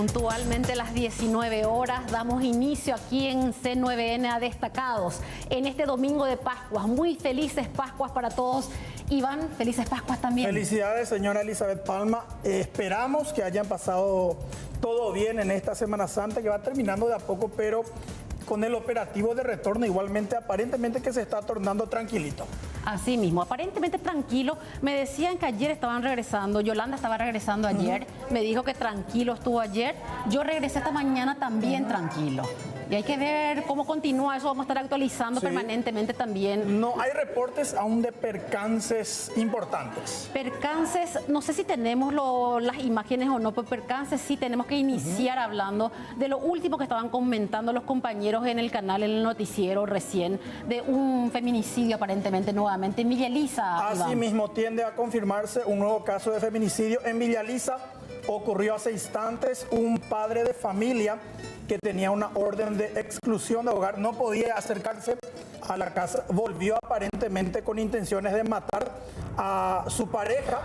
Puntualmente a las 19 horas damos inicio aquí en C9N a Destacados en este domingo de Pascuas. Muy felices Pascuas para todos. Iván, felices Pascuas también. Felicidades, señora Elizabeth Palma. Esperamos que hayan pasado todo bien en esta Semana Santa que va terminando de a poco, pero con el operativo de retorno igualmente aparentemente que se está tornando tranquilito. Así mismo, aparentemente tranquilo. Me decían que ayer estaban regresando, Yolanda estaba regresando ayer, me dijo que tranquilo estuvo ayer. Yo regresé esta mañana también tranquilo. Y hay que ver cómo continúa eso, vamos a estar actualizando permanentemente también. No hay reportes aún de percances importantes. Percances, no sé si tenemos las imágenes o no, pero percances sí tenemos que iniciar hablando de lo último que estaban comentando los compañeros en el canal, en el noticiero recién, de un feminicidio aparentemente nuevamente en Villa Elisa. Así mismo tiende a confirmarse un nuevo caso de feminicidio en Villa Elisa. Ocurrió hace instantes. Un padre de familia que tenía una orden de exclusión de hogar no podía acercarse a la casa, volvió aparentemente con intenciones de matar a su pareja,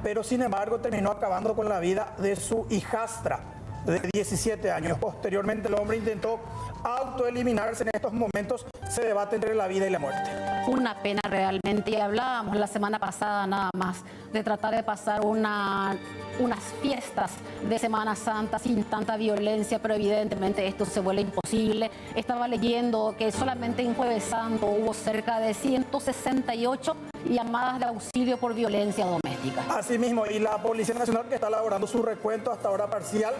pero sin embargo terminó acabando con la vida de su hijastra de 17 años. Posteriormente el hombre intentó autoeliminarse. En estos momentos se debate entre la vida y la muerte. Una pena realmente, y hablábamos la semana pasada nada más de tratar de pasar unas fiestas de Semana Santa sin tanta violencia, pero evidentemente esto se vuelve imposible. Estaba leyendo que solamente en Jueves Santo hubo cerca de 168 llamadas de auxilio por violencia doméstica. Asimismo, y la Policía Nacional que está elaborando su recuento hasta ahora parcial.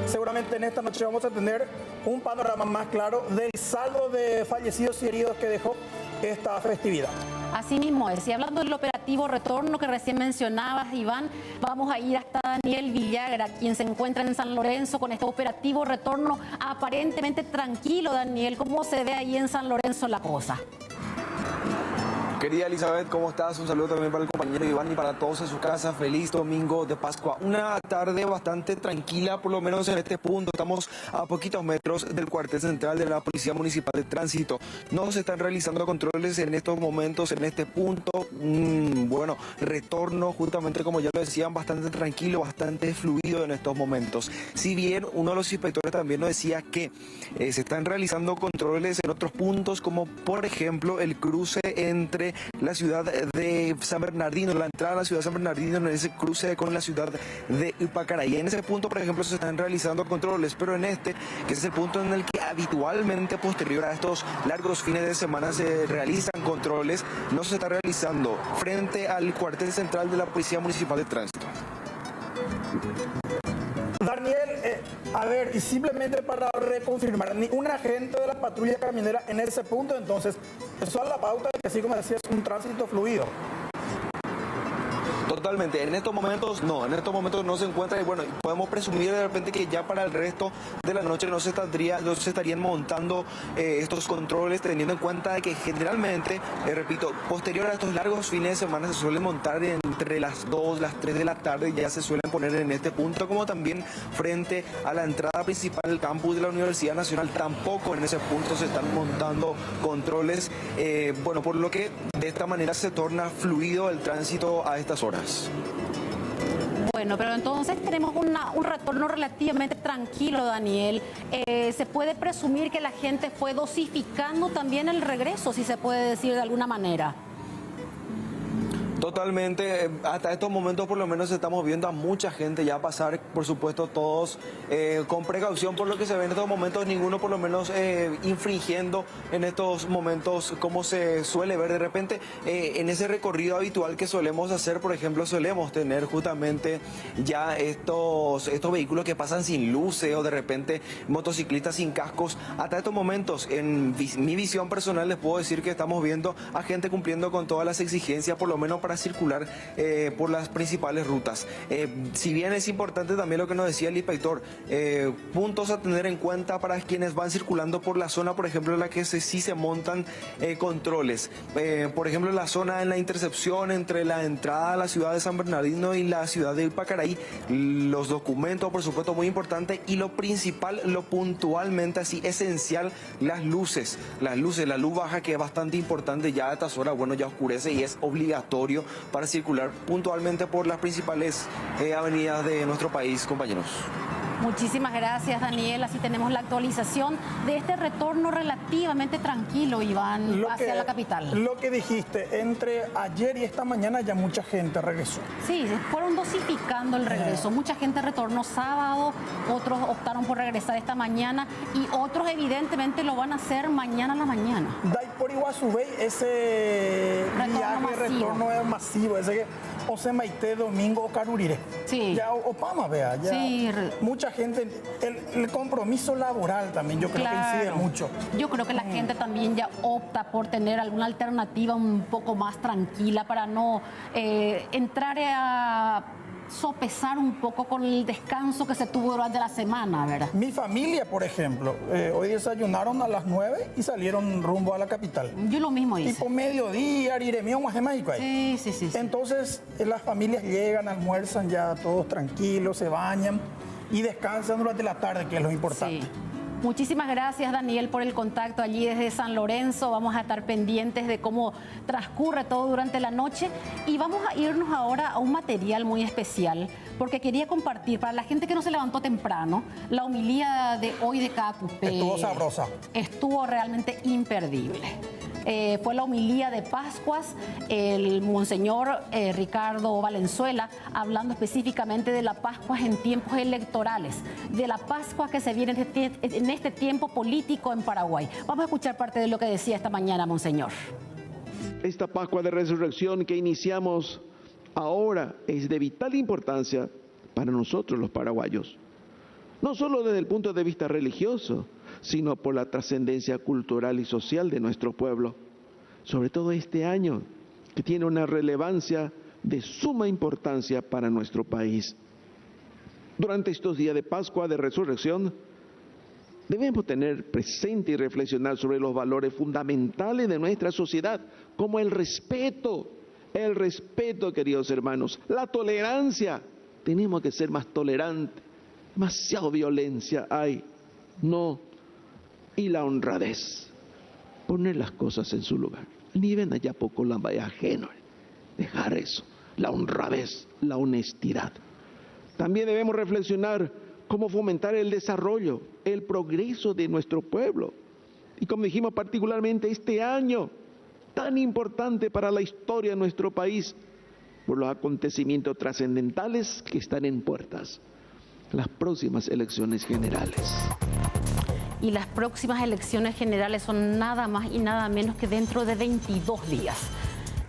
Seguramente en esta noche vamos a tener un panorama más claro del saldo de fallecidos y heridos que dejó esta festividad. Así mismo es. Y hablando del operativo retorno que recién mencionabas, Iván, vamos a ir hasta Daniel Villagra, quien se encuentra en San Lorenzo con este operativo retorno aparentemente tranquilo. Daniel, ¿cómo se ve ahí en San Lorenzo la cosa? Querida Elizabeth, ¿cómo estás? Un saludo también para el compañero Iván y para todos en su casa. Feliz domingo de Pascua. Una tarde bastante tranquila, por lo menos en este punto. Estamos a poquitos metros del cuartel central de la Policía Municipal de Tránsito. No se están realizando controles en estos momentos, en este punto. Bueno, retorno, justamente como ya lo decían, bastante tranquilo, bastante fluido en estos momentos. Si bien uno de los inspectores también nos decía que se están realizando controles en otros puntos, como por ejemplo el cruce entre la ciudad de San Bernardino, la entrada a la ciudad de San Bernardino, en ese cruce con la ciudad de Upacaraí. En ese punto, por ejemplo, se están realizando controles, pero en este, que es el punto en el que habitualmente posterior a estos largos fines de semana se realizan controles, no se está realizando frente al cuartel central de la Policía Municipal de Tránsito. Daniel, a ver, y simplemente para reconfirmar, ni un agente de la patrulla camionera en ese punto, entonces, eso da la pauta de que, así como decías, es un tránsito fluido. Totalmente, en estos momentos no se encuentra, y bueno, podemos presumir de repente que ya para el resto de la noche no se estarían montando estos controles, teniendo en cuenta de que generalmente, repito, posterior a estos largos fines de semana se suelen montar entre las 2, las 3 de la tarde, ya se suelen poner en este punto, como también frente a la entrada principal del campus de la Universidad Nacional, tampoco en ese punto se están montando controles, bueno, por lo que de esta manera se torna fluido el tránsito a estas horas. Bueno, pero entonces tenemos un retorno relativamente tranquilo, Daniel. ¿Se puede presumir que la gente fue dosificando también el regreso, si se puede decir de alguna manera? Totalmente, hasta estos momentos por lo menos estamos viendo a mucha gente ya pasar, por supuesto todos con precaución por lo que se ve en estos momentos, ninguno por lo menos infringiendo en estos momentos como se suele ver de repente en ese recorrido habitual que solemos hacer, por ejemplo solemos tener justamente ya estos vehículos que pasan sin luces o de repente motociclistas sin cascos. Hasta estos momentos en mi visión personal les puedo decir que estamos viendo a gente cumpliendo con todas las exigencias, por lo menos para circular por las principales rutas. Si bien es importante también lo que nos decía el inspector, puntos a tener en cuenta para quienes van circulando por la zona, por ejemplo, en la que sí se montan controles. Por ejemplo, la zona en la intercepción entre la entrada a la ciudad de San Bernardino y la ciudad de Upacaraí, los documentos, por supuesto, muy importante, y lo principal, lo puntualmente así esencial, las luces, la luz baja, que es bastante importante ya a estas horas, bueno, ya oscurece y es obligatorio para circular puntualmente por las principales avenidas de nuestro país, compañeros. Muchísimas gracias, Daniel. Así tenemos la actualización de este retorno relativamente tranquilo, Iván, hacia la capital. Lo que dijiste, entre ayer y esta mañana ya mucha gente regresó. Sí, fueron dosificando el regreso. Mucha gente retornó sábado, otros optaron por regresar esta mañana y otros evidentemente lo van a hacer mañana a la mañana. Dai por Iguazú, ese retorno es masivo, ese que José Maite, Domingo o Carurire. Sí. Ya Opama, vea, ya sí. Mucha gente, el compromiso laboral también yo creo que incide mucho. Yo creo que la gente también ya opta por tener alguna alternativa un poco más tranquila para no entrar a sopesar un poco con el descanso que se tuvo durante la semana, ¿verdad? Mi familia, por ejemplo, hoy desayunaron a las 9 y salieron rumbo a la capital. Yo lo mismo hice. Tipo mediodía, Riremión, Guajemáico. Sí, sí, sí. Entonces, las familias llegan, almuerzan ya todos tranquilos, se bañan y descansan durante la tarde, que es lo importante. Sí. Muchísimas gracias, Daniel, por el contacto allí desde San Lorenzo. Vamos a estar pendientes de cómo transcurre todo durante la noche y vamos a irnos ahora a un material muy especial porque quería compartir para la gente que no se levantó temprano la homilía de hoy de Cacupe. Estuvo sabrosa. Estuvo realmente imperdible. Fue la homilía de Pascuas, el monseñor Ricardo Valenzuela, hablando específicamente de la Pascua en tiempos electorales, de la Pascua que se viene en este tiempo político en Paraguay. Vamos a escuchar parte de lo que decía esta mañana, monseñor. Esta Pascua de Resurrección que iniciamos ahora es de vital importancia para nosotros los paraguayos, no solo desde el punto de vista religioso, sino por la trascendencia cultural y social de nuestro pueblo, sobre todo este año, que tiene una relevancia de suma importancia para nuestro país. Durante estos días de Pascua de Resurrección, debemos tener presente y reflexionar sobre los valores fundamentales de nuestra sociedad, como el respeto, queridos hermanos, la tolerancia. Tenemos que ser más tolerantes, demasiado violencia hay, no. Y la honradez, poner las cosas en su lugar. Ni ven allá poco la vaya ajeno, dejar eso, la honradez, la honestidad. También debemos reflexionar cómo fomentar el desarrollo, el progreso de nuestro pueblo. Y como dijimos, particularmente este año, tan importante para la historia de nuestro país, por los acontecimientos trascendentales que están en puertas, las próximas elecciones generales. Y las próximas elecciones generales son nada más y nada menos que dentro de 22 días.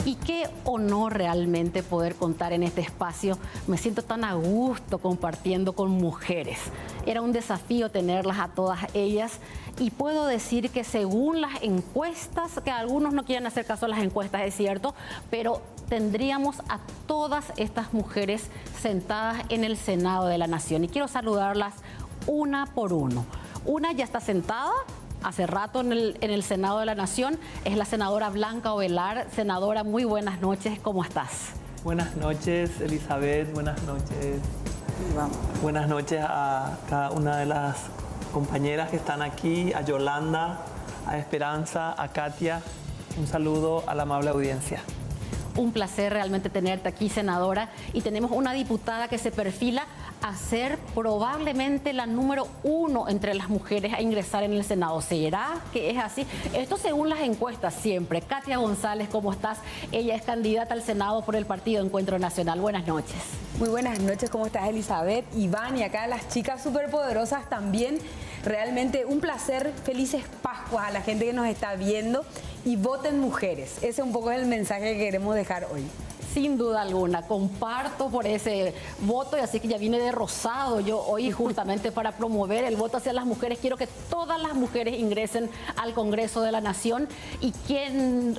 Y qué honor realmente poder contar en este espacio. Me siento tan a gusto compartiendo con mujeres. Era un desafío tenerlas a todas ellas. Y puedo decir que según las encuestas, que algunos no quieren hacer caso a las encuestas, es cierto, pero tendríamos a todas estas mujeres sentadas en el Senado de la Nación. Y quiero saludarlas una por uno. Una ya está sentada hace rato en el Senado de la Nación, es la senadora Blanca Ovelar. Senadora, muy buenas noches, ¿cómo estás? Buenas noches, Elizabeth, buenas noches. Buenas noches a cada una de las compañeras que están aquí, a Yolanda, a Esperanza, a Katia. Un saludo a la amable audiencia. Un placer realmente tenerte aquí, senadora. Y tenemos una diputada que se perfila a ser probablemente la número 1 entre las mujeres a ingresar en el Senado. ¿Será que es así? Esto según las encuestas siempre. Katia González, ¿cómo estás? Ella es candidata al Senado por el Partido Encuentro Nacional. Buenas noches. Muy buenas noches, ¿cómo estás, Elizabeth? Iván y acá las chicas superpoderosas también. Realmente un placer, felices Pascuas a la gente que nos está viendo y voten mujeres. Ese un poco es el mensaje que queremos dejar hoy. Sin duda alguna, comparto por ese voto y así que ya vine de rosado yo hoy justamente para promover el voto hacia las mujeres. Quiero que todas las mujeres ingresen al Congreso de la Nación y quién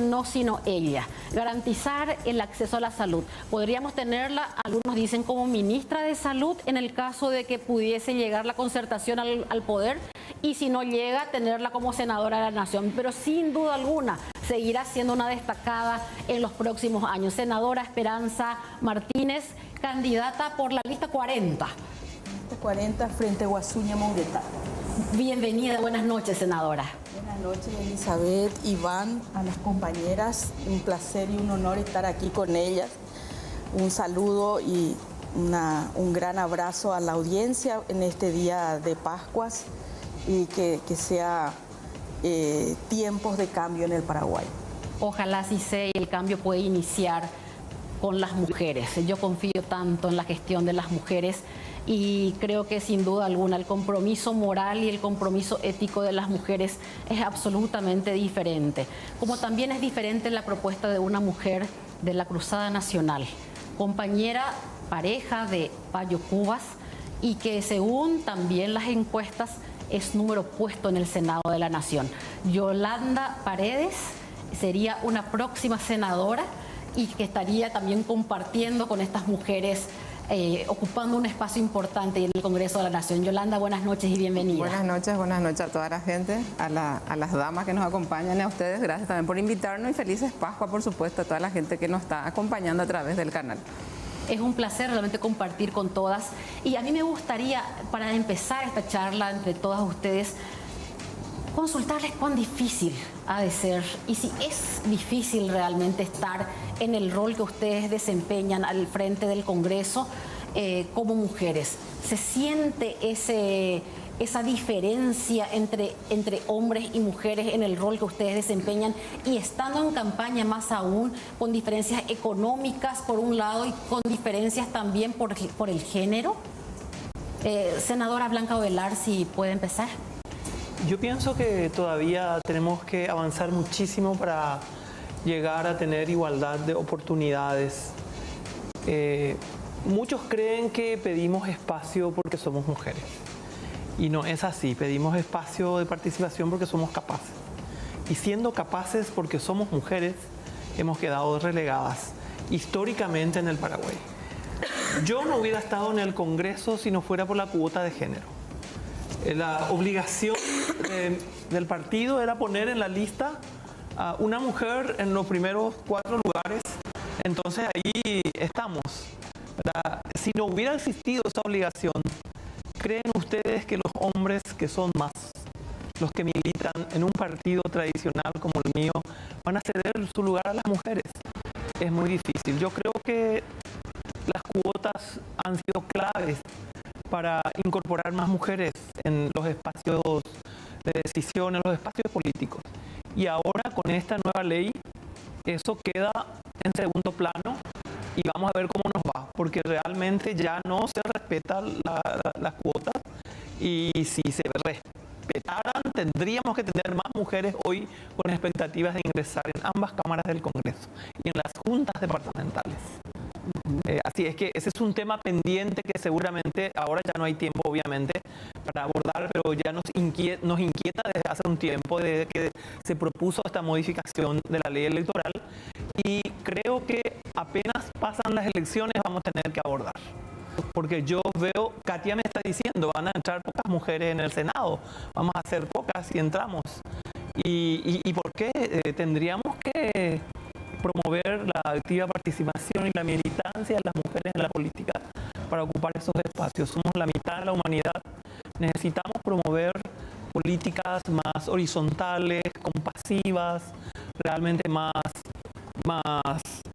no sino ella. Garantizar el acceso a la salud. Podríamos tenerla, algunos dicen como ministra de Salud en el caso de que pudiese llegar la concertación al poder y si no llega, tenerla como senadora de la Nación. Pero sin duda alguna, seguirá siendo una destacada en los próximos años. Senadora Esperanza Martínez, candidata por la lista 40. 40 frente a Guasuña Mongueta. Bienvenida, buenas noches, senadora. Buenas noches, Elizabeth, Iván, a las compañeras. Un placer y un honor estar aquí con ellas. Un saludo y un gran abrazo a la audiencia en este día de Pascuas y que sea tiempos de cambio en el Paraguay. Ojalá así sea y el cambio puede iniciar con las mujeres. Yo confío tanto en la gestión de las mujeres y creo que sin duda alguna el compromiso moral y el compromiso ético de las mujeres es absolutamente diferente. Como también es diferente la propuesta de una mujer de la Cruzada Nacional, compañera, pareja de Payo Cubas, y que según también las encuestas es número puesto en el Senado de la Nación. Yolanda Paredes sería una próxima senadora y que estaría también compartiendo con estas mujeres, ocupando un espacio importante en el Congreso de la Nación. Yolanda, buenas noches y bienvenida. Buenas noches a toda la gente, a las damas que nos acompañan y a ustedes. Gracias también por invitarnos y felices Pascua, por supuesto, a toda la gente que nos está acompañando a través del canal. Es un placer realmente compartir con todas. Y a mí me gustaría, para empezar esta charla entre todas ustedes, consultarles cuán difícil ha de ser y si es difícil realmente estar en el rol que ustedes desempeñan al frente del Congreso como mujeres. ¿Se siente esa diferencia entre hombres y mujeres en el rol que ustedes desempeñan y estando en campaña más aún, con diferencias económicas por un lado y con diferencias también por el género? Senadora Blanca Ovelar, si puede empezar. Yo pienso que todavía tenemos que avanzar muchísimo para llegar a tener igualdad de oportunidades. Muchos creen que pedimos espacio porque somos mujeres. Y no es así, pedimos espacio de participación porque somos capaces. Y siendo capaces porque somos mujeres, hemos quedado relegadas históricamente en el Paraguay. Yo no hubiera estado en el Congreso si no fuera por la cuota de género. La obligación del partido era poner en la lista a una mujer en los primeros 4 lugares. Entonces ahí estamos. Si no hubiera existido esa obligación, ¿creen ustedes que los hombres que son más, los que militan en un partido tradicional como el mío, van a ceder su lugar a las mujeres? Es muy difícil. Yo creo que las cuotas han sido claves para incorporar más mujeres en los espacios de decisión, en los espacios políticos. Y ahora con esta nueva ley, eso queda en segundo plano y vamos a ver cómo nos va, porque realmente ya no se respetan las cuotas y si se respetaran, tendríamos que tener más mujeres hoy con expectativas de ingresar en ambas cámaras del Congreso y en las juntas departamentales. Así es que ese es un tema pendiente que seguramente ahora ya no hay tiempo obviamente para abordar, pero ya nos inquieta desde hace un tiempo desde que se propuso esta modificación de la ley electoral y creo que apenas pasan las elecciones vamos a tener que abordar. Porque yo veo, Katia me está diciendo, van a entrar pocas mujeres en el Senado, vamos a hacer pocas si entramos. ¿Y por qué? Tendríamos que promover la activa participación y la militancia de las mujeres en la política para ocupar esos espacios. Somos la mitad de la humanidad. Necesitamos promover políticas más horizontales, compasivas, realmente más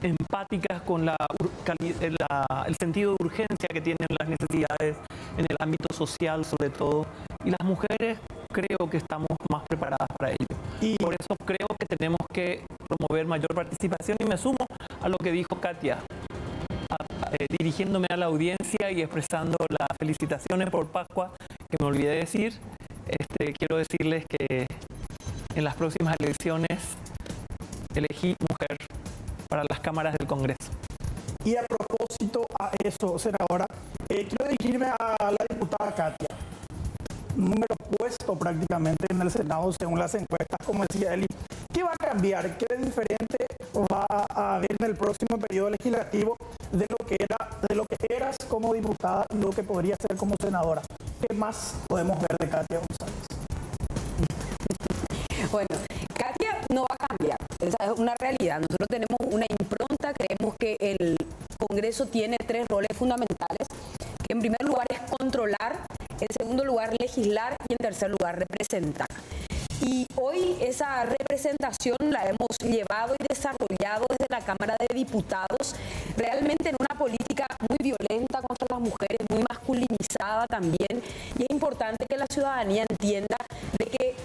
empáticas con el sentido de urgencia que tienen las necesidades en el ámbito social sobre todo. Y las mujeres creo que estamos más preparadas para ello. Por eso creo que tenemos que promover mayor participación y me sumo a lo que dijo Katia, dirigiéndome a la audiencia y expresando las felicitaciones por Pascua, que me olvidé decir. Quiero decirles que en las próximas elecciones elegí mujer para las cámaras del Congreso. Y a propósito a eso, senadora, quiero dirigirme a la diputada Katia. Número puesto prácticamente en el Senado según las encuestas, como decía Eli. ¿Qué va a cambiar? ¿Qué de diferente va a haber en el próximo periodo legislativo de lo que eras como diputada y lo que podría ser como senadora? ¿Qué más podemos ver de Katia González? Bueno, Katia no va a cambiar, esa es una realidad. Nosotros tenemos una impronta, creemos que el Congreso tiene 3 roles fundamentales, que en primer lugar es controlar, en segundo lugar legislar y en tercer lugar representar. Y hoy esa representación la hemos llevado y desarrollado desde la la Cámara de Diputados, realmente en una política muy violenta contra las mujeres, muy masculinizada también, y es importante que la ciudadanía entienda de que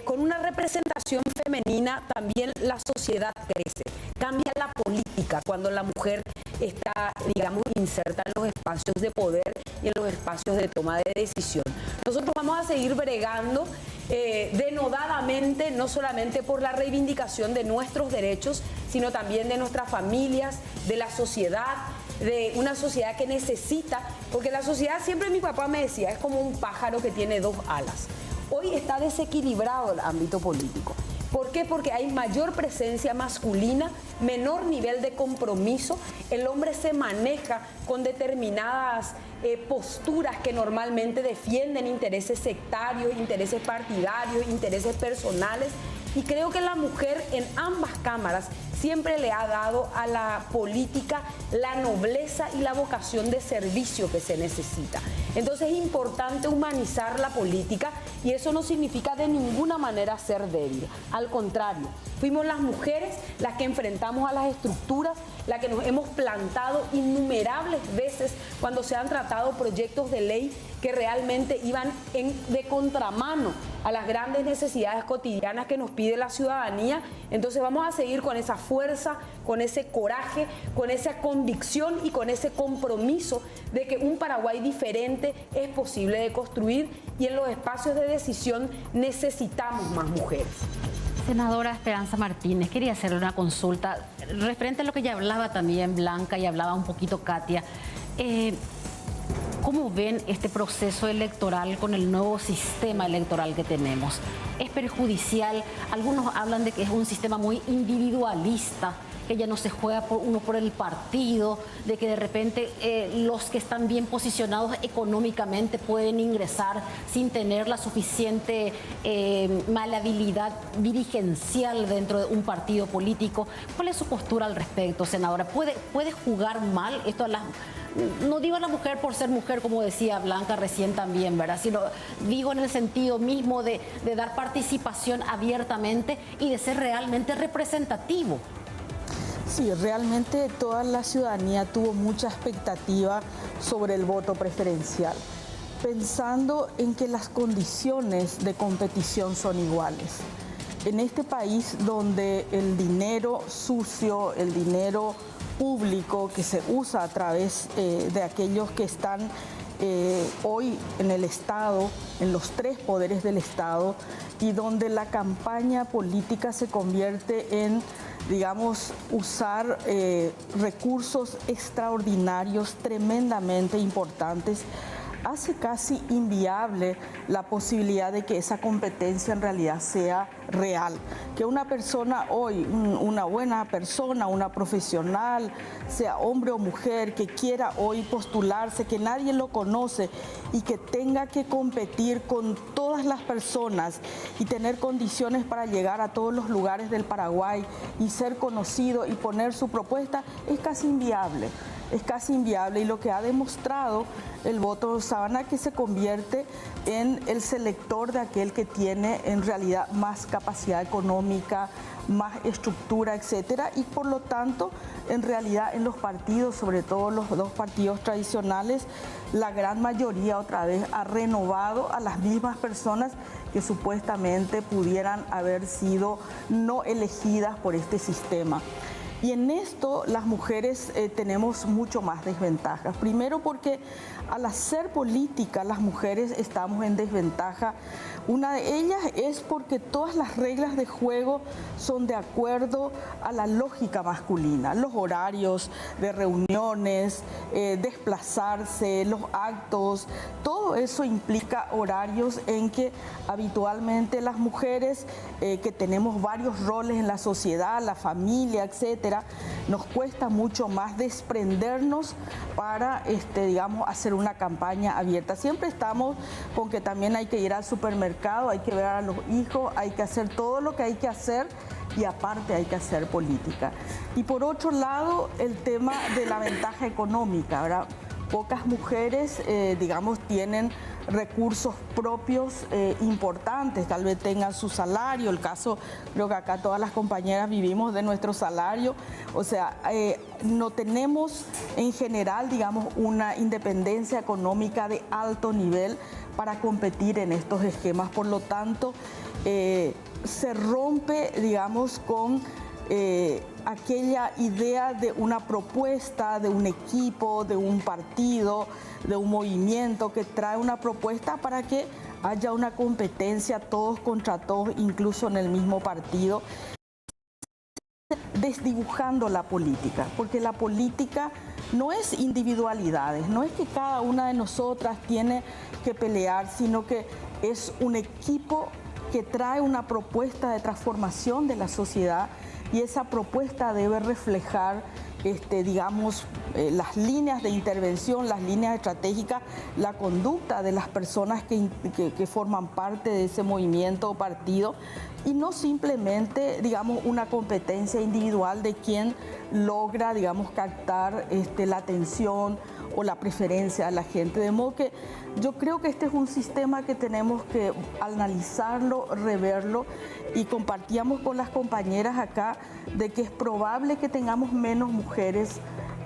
con una representación femenina también la sociedad crece, cambia la política cuando la mujer está, digamos, inserta en los espacios de poder y en los espacios de toma de decisión. Nosotros vamos a seguir bregando denodadamente, no solamente por la reivindicación de nuestros derechos, sino también de nuestras familias, de la sociedad, de una sociedad que necesita, porque la sociedad, siempre mi papá me decía, es como un pájaro que tiene dos alas. Hoy está desequilibrado el ámbito político. ¿Por qué? Porque hay mayor presencia masculina, menor nivel de compromiso. El hombre se maneja con determinadas posturas que normalmente defienden intereses sectarios, intereses partidarios, intereses personales. Y creo que la mujer en ambas cámaras siempre le ha dado a la política la nobleza y la vocación de servicio que se necesita. Entonces es importante humanizar la política y eso no significa de ninguna manera ser débil. Al contrario, fuimos las mujeres las que enfrentamos a las estructuras, las que nos hemos plantado innumerables veces cuando se han tratado proyectos de ley que realmente iban de contramano a las grandes necesidades cotidianas que nos pide la ciudadanía. Entonces vamos a seguir con esa fuerza, con ese coraje, con esa convicción y con ese compromiso de que un Paraguay diferente es posible de construir, y en los espacios de decisión necesitamos más mujeres. Senadora Esperanza Martínez, quería hacerle una consulta referente a lo que ya hablaba también Blanca y hablaba un poquito Katia. ¿Cómo ven este proceso electoral con el nuevo sistema electoral que tenemos? ¿Es perjudicial? Algunos hablan de que es un sistema muy individualista, que ya no se juega por el partido, de que de repente los que están bien posicionados económicamente pueden ingresar sin tener la suficiente maleabilidad dirigencial dentro de un partido político. ¿Cuál es su postura al respecto, senadora? ¿Puede jugar mal esto a las... No digo a la mujer por ser mujer, como decía Blanca recién también, ¿verdad? Sino digo en el sentido mismo de dar participación abiertamente y de ser realmente representativo. Sí, realmente toda la ciudadanía tuvo mucha expectativa sobre el voto preferencial, pensando en que las condiciones de competición son iguales. En este país donde el dinero sucio, el dinero público que se usa a través de aquellos que están hoy en el Estado, en los tres poderes del Estado, y donde la campaña política se convierte en, digamos, usar recursos extraordinarios, tremendamente importantes, hace casi inviable la posibilidad de que esa competencia en realidad sea real. Que una persona hoy, una buena persona, una profesional, sea hombre o mujer, que quiera hoy postularse, que nadie lo conoce y que tenga que competir con todas las personas y tener condiciones para llegar a todos los lugares del Paraguay y ser conocido y poner su propuesta, es casi inviable. Es casi inviable, y lo que ha demostrado el voto sábana, que se convierte en el selector de aquel que tiene en realidad más capacidad económica, más estructura, etcétera, y por lo tanto en realidad en los partidos, sobre todo los dos partidos tradicionales, la gran mayoría otra vez ha renovado a las mismas personas que supuestamente pudieran haber sido no elegidas por este sistema. Y en esto las mujeres tenemos mucho más desventajas. Primero porque al hacer política las mujeres estamos en desventaja. Una de ellas es porque todas las reglas de juego son de acuerdo a la lógica masculina. Los horarios de reuniones, desplazarse, los actos, todo eso implica horarios en que habitualmente las mujeres que tenemos varios roles en la sociedad, la familia, etcétera, nos cuesta mucho más desprendernos para, digamos, hacer una campaña abierta. Siempre estamos con que también hay que ir al supermercado, hay que ver a los hijos, hay que hacer todo lo que hay que hacer y aparte hay que hacer política. Y por otro lado, el tema de la ventaja económica, ¿verdad? Pocas mujeres, digamos, tienen recursos propios importantes, tal vez tengan su salario, el caso, creo que acá todas las compañeras vivimos de nuestro salario, o sea, no tenemos en general, digamos, una independencia económica de alto nivel para competir en estos esquemas, por lo tanto, se rompe, digamos, con aquella idea de una propuesta, de un equipo, de un partido, de un movimiento que trae una propuesta para que haya una competencia todos contra todos, incluso en el mismo partido, desdibujando la política, porque la política no es individualidades, no es que cada una de nosotras tiene que pelear, sino que es un equipo que trae una propuesta de transformación de la sociedad y esa propuesta debe reflejar, digamos, las líneas de intervención, las líneas estratégicas, la conducta de las personas que forman parte de ese movimiento o partido y no simplemente, digamos, una competencia individual de quien logra, digamos, captar la atención o la preferencia de la gente. De modo que yo creo que este es un sistema que tenemos que analizarlo, reverlo y compartíamos con las compañeras acá de que es probable que tengamos menos mujeres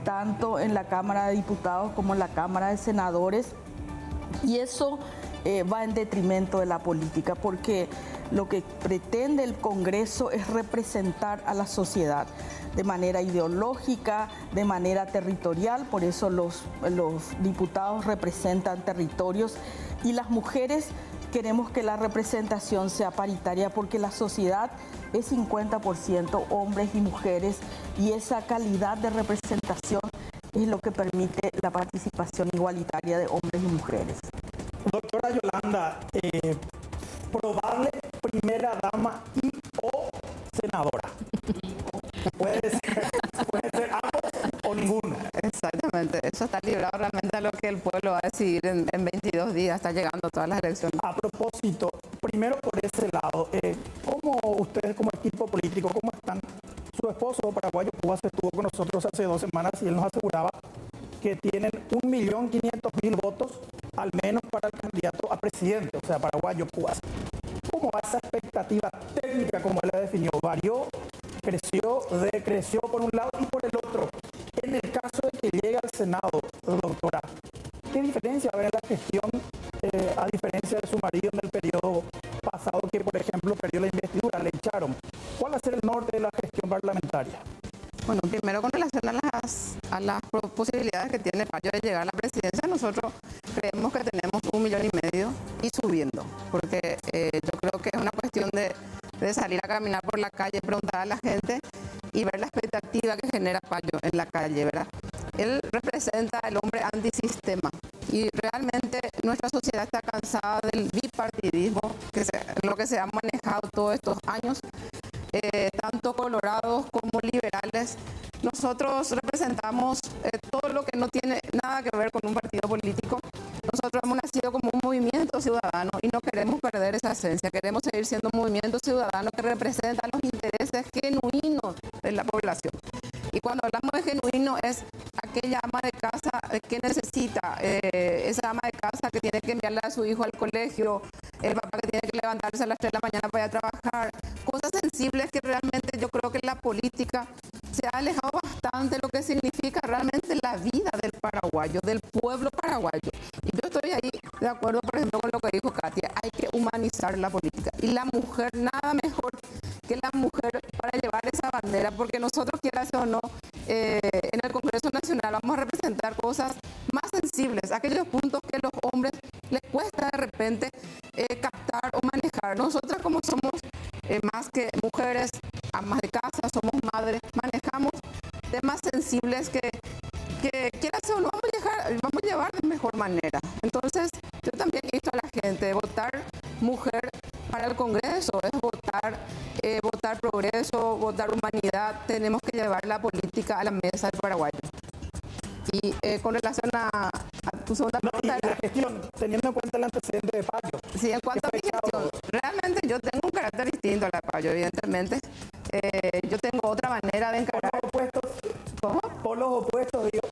tanto en la Cámara de Diputados como en la Cámara de Senadores y eso va en detrimento de la política porque lo que pretende el Congreso es representar a la sociedad de manera ideológica, de manera territorial, por eso los diputados representan territorios y las mujeres queremos que la representación sea paritaria porque la sociedad es 50% hombres y mujeres y esa calidad de representación es lo que permite la participación igualitaria de hombres y mujeres. Doctora Yolanda, probable primera dama y o senadora. Puede ser ambos o ninguno. Exactamente, eso está librado realmente a lo que el pueblo va a decidir en 22 días, está llegando todas las elecciones. A propósito, primero por ese lado, ¿cómo ustedes como equipo político, cómo están? Su esposo paraguayo Cubas estuvo con nosotros hace 2 semanas y él nos aseguraba que tienen 1.500.000 votos al menos para el candidato a presidente, o sea, paraguayo Cubas. ¿Cómo va esa expectativa técnica, como él la definió? ¿Varió, creció, decreció por un lado y por el otro? En el caso de que llegue al Senado, doctora, ¿qué diferencia va a haber en la gestión a diferencia de su marido en el periodo pasado que, por ejemplo, perdió la investidura, le echaron? ¿Cuál va a ser el norte de la gestión parlamentaria? Bueno, primero con relación a las posibilidades que tiene Payo de llegar a la presidencia, nosotros creemos que tenemos 1,5 millones y subiendo, porque yo creo que es una cuestión de salir a caminar por la calle, preguntar a la gente y ver la expectativa que genera Payo en la calle, ¿verdad? Él representa el hombre antisistema y realmente nuestra sociedad está cansada del bipartidismo, lo que se ha manejado todos estos años. Tanto colorados como liberales, nosotros representamos todo lo que no tiene nada que ver con un partido político. Nosotros hemos nacido como un movimiento ciudadano y no queremos perder esa esencia, queremos seguir siendo un movimiento ciudadano que representa los intereses genuinos de la población. Y cuando hablamos de genuino es aquella ama de casa que necesita, esa ama de casa que tiene que enviarle a su hijo al colegio, el papá que tiene que levantarse a las 3 de la mañana para ir a trabajar, cosas sensibles que realmente yo creo que la política se ha alejado bastante de lo que significa realmente la vida del paraguayo, del pueblo paraguayo. Y yo estoy ahí de acuerdo, por ejemplo, con lo que dijo Katia, hay que humanizar la política. Y la mujer, nada mejor que la mujer para llevar esa bandera, porque nosotros, quieras o no, en el Congreso Nacional vamos a representar cosas más sensibles, aquellos puntos que a los hombres les cuesta de repente captar o manejar. Nosotras como somos más que mujeres, amas de casa, somos madres, manejamos temas sensibles que quieras o no vamos a llevar de mejor manera. Entonces, yo también insto a la gente, votar mujer para el Congreso es votar progreso, votar humanidad. Tenemos que llevar la política a la mesa del paraguayo. Y con relación a tu segunda pregunta... Y la gestión, teniendo en cuenta el antecedente de Payo. Sí, en cuanto a mi gestión, realmente yo tengo un carácter distinto a la de Payo, evidentemente. Yo tengo otra manera de encarar... ¿Por los opuestos? ¿Cómo? Por los opuestos, digo.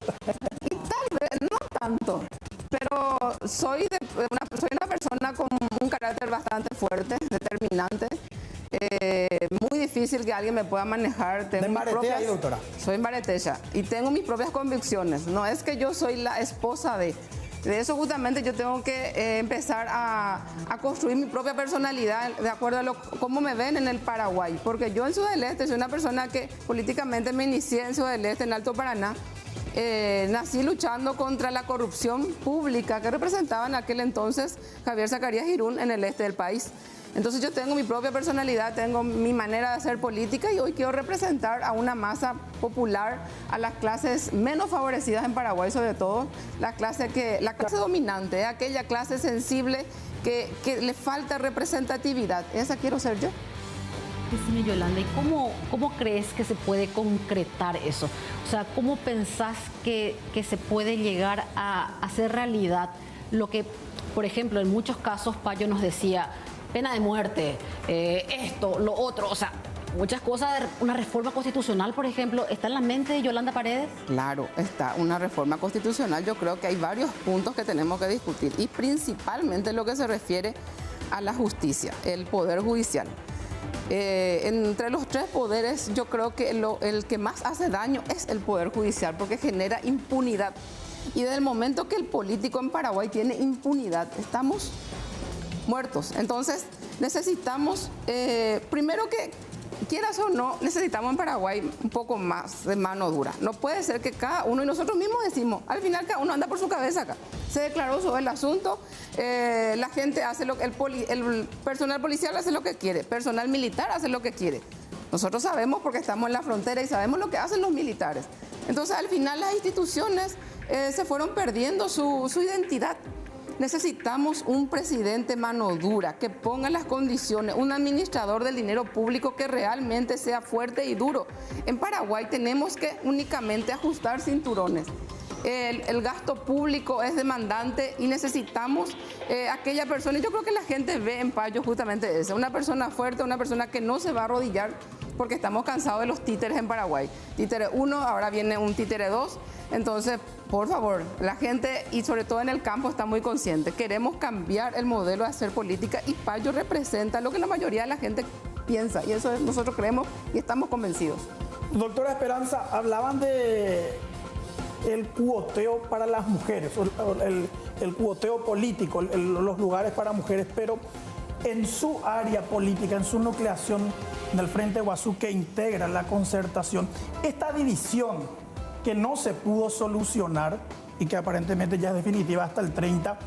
Y tal vez, no tanto, pero soy de soy una persona con un carácter bastante fuerte, determinante. Muy difícil que alguien me pueda manejar. Tengo ¿De Mbareté ahí, doctora? Soy mbareteya y tengo mis propias convicciones. No es que yo soy la esposa de eso, justamente yo tengo que empezar a construir mi propia personalidad de acuerdo a cómo me ven en el Paraguay. Porque yo en Ciudad del Este soy una persona que políticamente me inicié en Ciudad del Este, en Alto Paraná. Nací luchando contra la corrupción pública que representaba en aquel entonces Javier Zacarías Irún en el este del país. Entonces yo tengo mi propia personalidad, tengo mi manera de hacer política y hoy quiero representar a una masa popular, a las clases menos favorecidas en Paraguay, sobre todo la clase dominante, aquella clase sensible que le falta representatividad. Esa quiero ser yo. Decime, Yolanda, ¿y cómo crees que se puede concretar eso? O sea, ¿cómo pensás que se puede llegar a hacer realidad lo que, por ejemplo, en muchos casos Payo nos decía, pena de muerte, esto, lo otro, o sea, muchas cosas, una reforma constitucional, por ejemplo, ¿está en la mente de Yolanda Paredes? Claro, está una reforma constitucional. Yo creo que hay varios puntos que tenemos que discutir y principalmente lo que se refiere a la justicia, el poder judicial. Entre los tres poderes, yo creo que el que más hace daño es el poder judicial porque genera impunidad. Y desde el momento que el político en Paraguay tiene impunidad, estamos muertos. Entonces necesitamos, primero que quieras o no, necesitamos en Paraguay un poco más de mano dura. No puede ser que cada uno, y nosotros mismos decimos, al final cada uno anda por su cabeza acá. Se declaró sobre el asunto, la gente hace el personal policial hace lo que quiere, personal militar hace lo que quiere. Nosotros sabemos porque estamos en la frontera y sabemos lo que hacen los militares. Entonces al final las instituciones se fueron perdiendo su identidad. Necesitamos un presidente mano dura, que ponga las condiciones, un administrador del dinero público que realmente sea fuerte y duro. En Paraguay tenemos que únicamente ajustar cinturones. El gasto público es demandante y necesitamos aquella persona, y yo creo que la gente ve en Payo justamente eso, una persona fuerte, una persona que no se va a arrodillar, porque estamos cansados de los títeres en Paraguay. Títere 1, ahora viene un títere 2, entonces, por favor, la gente, y sobre todo en el campo, está muy consciente. Queremos cambiar el modelo de hacer política y Payo representa lo que la mayoría de la gente piensa, y eso nosotros creemos y estamos convencidos. Doctora Esperanza, hablaban de el cuoteo para las mujeres, el cuoteo político, los lugares para mujeres, pero en su área política, en su nucleación del Frente Guazú que integra la concertación, esta división que no se pudo solucionar y que aparentemente ya es definitiva hasta el 30,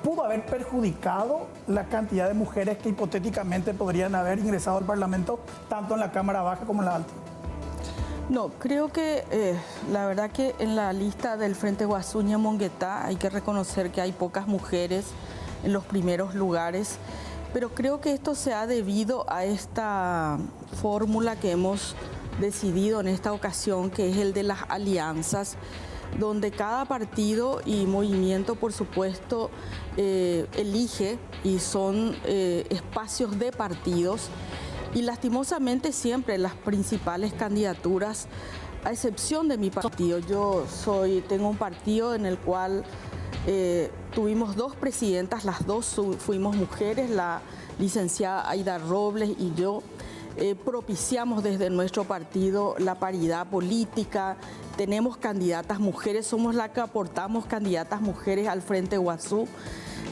¿pudo haber perjudicado la cantidad de mujeres que hipotéticamente podrían haber ingresado al Parlamento, tanto en la Cámara Baja como en la Alta? No, creo que la verdad que en la lista del Frente Guazú Ñemonguetá hay que reconocer que hay pocas mujeres en los primeros lugares, pero creo que esto se ha debido a esta fórmula que hemos decidido en esta ocasión, que es el de las alianzas, donde cada partido y movimiento, por supuesto, elige y son espacios de partidos. Y lastimosamente siempre las principales candidaturas, a excepción de mi partido, tengo un partido en el cual tuvimos dos presidentas, las dos fuimos mujeres, la licenciada Aida Robles y yo. Propiciamos desde nuestro partido la paridad política, tenemos candidatas mujeres, somos las que aportamos candidatas mujeres al Frente Guazú.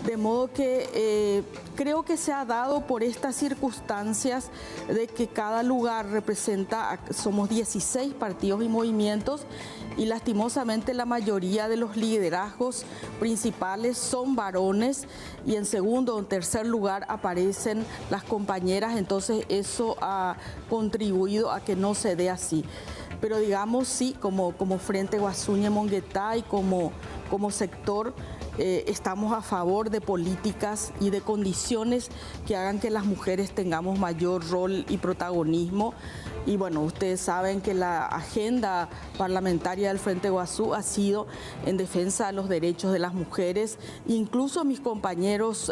De modo que creo que se ha dado por estas circunstancias de que cada lugar representa, somos 16 partidos y movimientos y lastimosamente la mayoría de los liderazgos principales son varones y en segundo o en tercer lugar aparecen las compañeras, entonces eso ha contribuido a que no se dé así. Pero digamos sí, como Frente Guazú Ñemonguetá y como sector, estamos a favor de políticas y de condiciones que hagan que las mujeres tengamos mayor rol y protagonismo. Y bueno, ustedes saben que la agenda parlamentaria del Frente Guazú ha sido en defensa de los derechos de las mujeres, incluso mis compañeros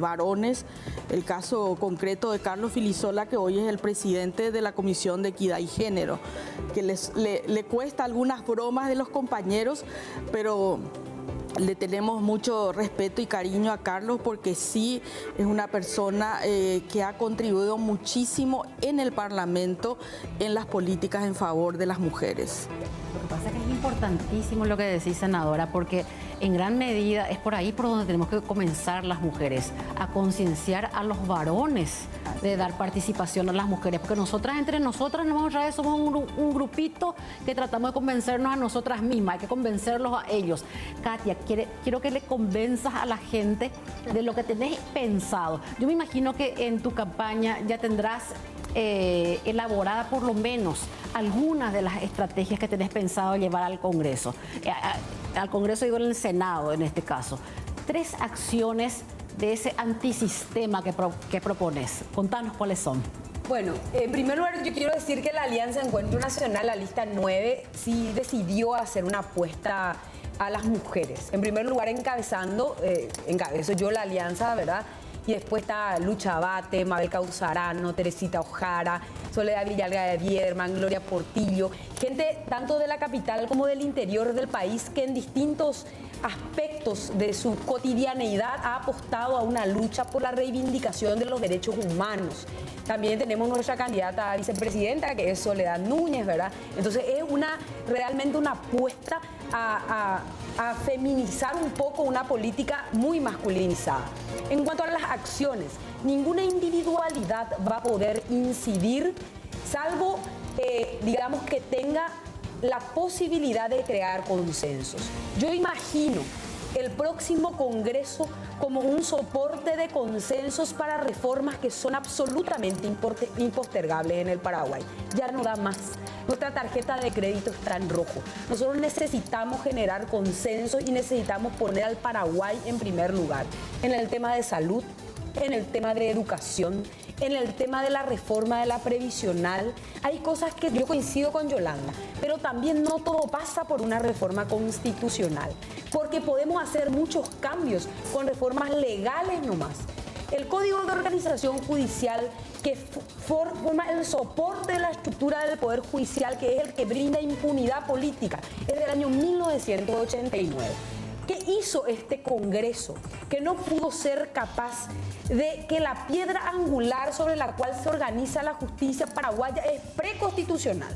varones, el caso concreto de Carlos Filisola, que hoy es el presidente de la Comisión de Equidad y Género, que le cuesta algunas bromas de los compañeros, pero le tenemos mucho respeto y cariño a Carlos porque sí es una persona que ha contribuido muchísimo en el Parlamento en las políticas en favor de las mujeres. Lo que pasa es que es importantísimo lo que decís, senadora, porque en gran medida es por ahí por donde tenemos que comenzar las mujeres, a concienciar a los varones de dar participación a las mujeres, porque nosotras entre nosotras nos vamos a ver, somos un grupito que tratamos de convencernos a nosotras mismas, hay que convencerlos a ellos. Katia, quiero que le convenzas a la gente de lo que tenés pensado. Yo me imagino que en tu campaña ya tendrás elaborada por lo menos algunas de las estrategias que tenés pensado llevar al Congreso. Al Congreso, digo, en el Senado en este caso. 3 acciones de ese antisistema que propones. Contanos cuáles son. Bueno, en primer lugar yo quiero decir que la Alianza Encuentro Nacional, la lista 9, sí decidió hacer una apuesta a las mujeres. En primer lugar encabezo yo la alianza, ¿verdad? Y después está Lucha Abate, Mabel Causarano, Teresita Ojara, Soledad Villalga de Bierman, Gloria Portillo, gente tanto de la capital como del interior del país que en distintos aspectos de su cotidianeidad ha apostado a una lucha por la reivindicación de los derechos humanos. También tenemos nuestra candidata a vicepresidenta, que es Soledad Núñez, ¿verdad? Entonces es realmente una apuesta a feminizar un poco una política muy masculinizada. En cuanto a las acciones, ninguna individualidad va a poder incidir, salvo, digamos, que tenga la posibilidad de crear consensos. Yo imagino el próximo Congreso como un soporte de consensos para reformas que son absolutamente impostergables en el Paraguay. Ya no da más. Nuestra tarjeta de crédito está en rojo. Nosotros necesitamos generar consenso y necesitamos poner al Paraguay en primer lugar. En el tema de salud, en el tema de educación, en el tema de la reforma de la previsional. Hay cosas que yo coincido con Yolanda, pero también no todo pasa por una reforma constitucional, porque podemos hacer muchos cambios con reformas legales nomás. El Código de Organización Judicial, que forma el soporte de la estructura del Poder Judicial, que es el que brinda impunidad política, es del año 1989. ¿Qué hizo este Congreso? Que no pudo ser capaz de que la piedra angular sobre la cual se organiza la justicia paraguaya es preconstitucional.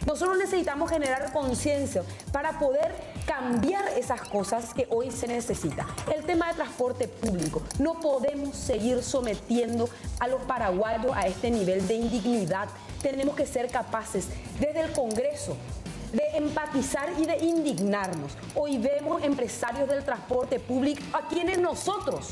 Nosotros necesitamos generar conciencia para poder cambiar esas cosas que hoy se necesitan. El tema de transporte público. No podemos seguir sometiendo a los paraguayos a este nivel de indignidad. Tenemos que ser capaces desde el Congreso de empatizar y de indignarnos. Hoy vemos empresarios del transporte público a quienes nosotros,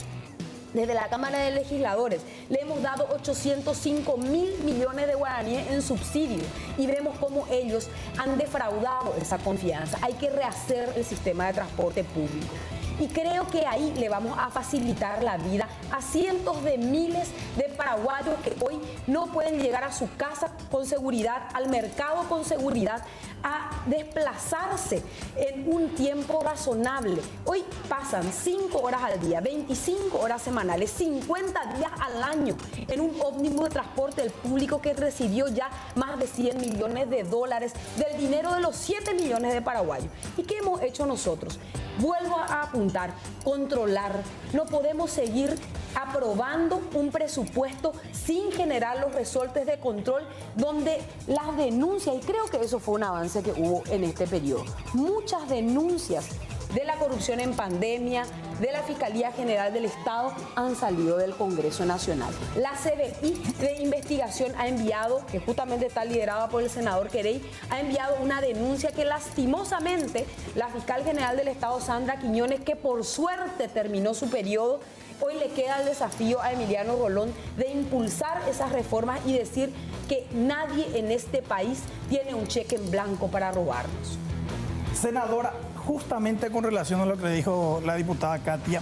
desde la Cámara de Legisladores, le hemos dado 805 mil millones de guaraníes en subsidio y vemos cómo ellos han defraudado esa confianza. Hay que rehacer el sistema de transporte público. Y creo que ahí le vamos a facilitar la vida a cientos de miles de paraguayos que hoy no pueden llegar a su casa con seguridad, al mercado con seguridad, a desplazarse en un tiempo razonable. Hoy pasan 5 horas al día, 25 horas semanales, 50 días al año en un ómnibus de transporte del público que recibió ya más de 100 millones de dólares del dinero de los 7 millones de paraguayos. ¿Y qué hemos hecho nosotros? Vuelvo a apuntar, controlar. No podemos seguir aprobando un presupuesto sin generar los resortes de control donde las denuncias, y creo que eso fue un avance que hubo en este periodo, muchas denuncias de la corrupción en pandemia, de la Fiscalía General del Estado, han salido del Congreso Nacional. La CBI de investigación ha enviado, que justamente está liderada por el senador Querey, ha enviado una denuncia que lastimosamente la Fiscal General del Estado, Sandra Quiñones, que por suerte terminó su periodo, hoy le queda el desafío a Emiliano Rolón de impulsar esas reformas y decir que nadie en este país tiene un cheque en blanco para robarnos. Senadora, justamente con relación a lo que dijo la diputada Katia,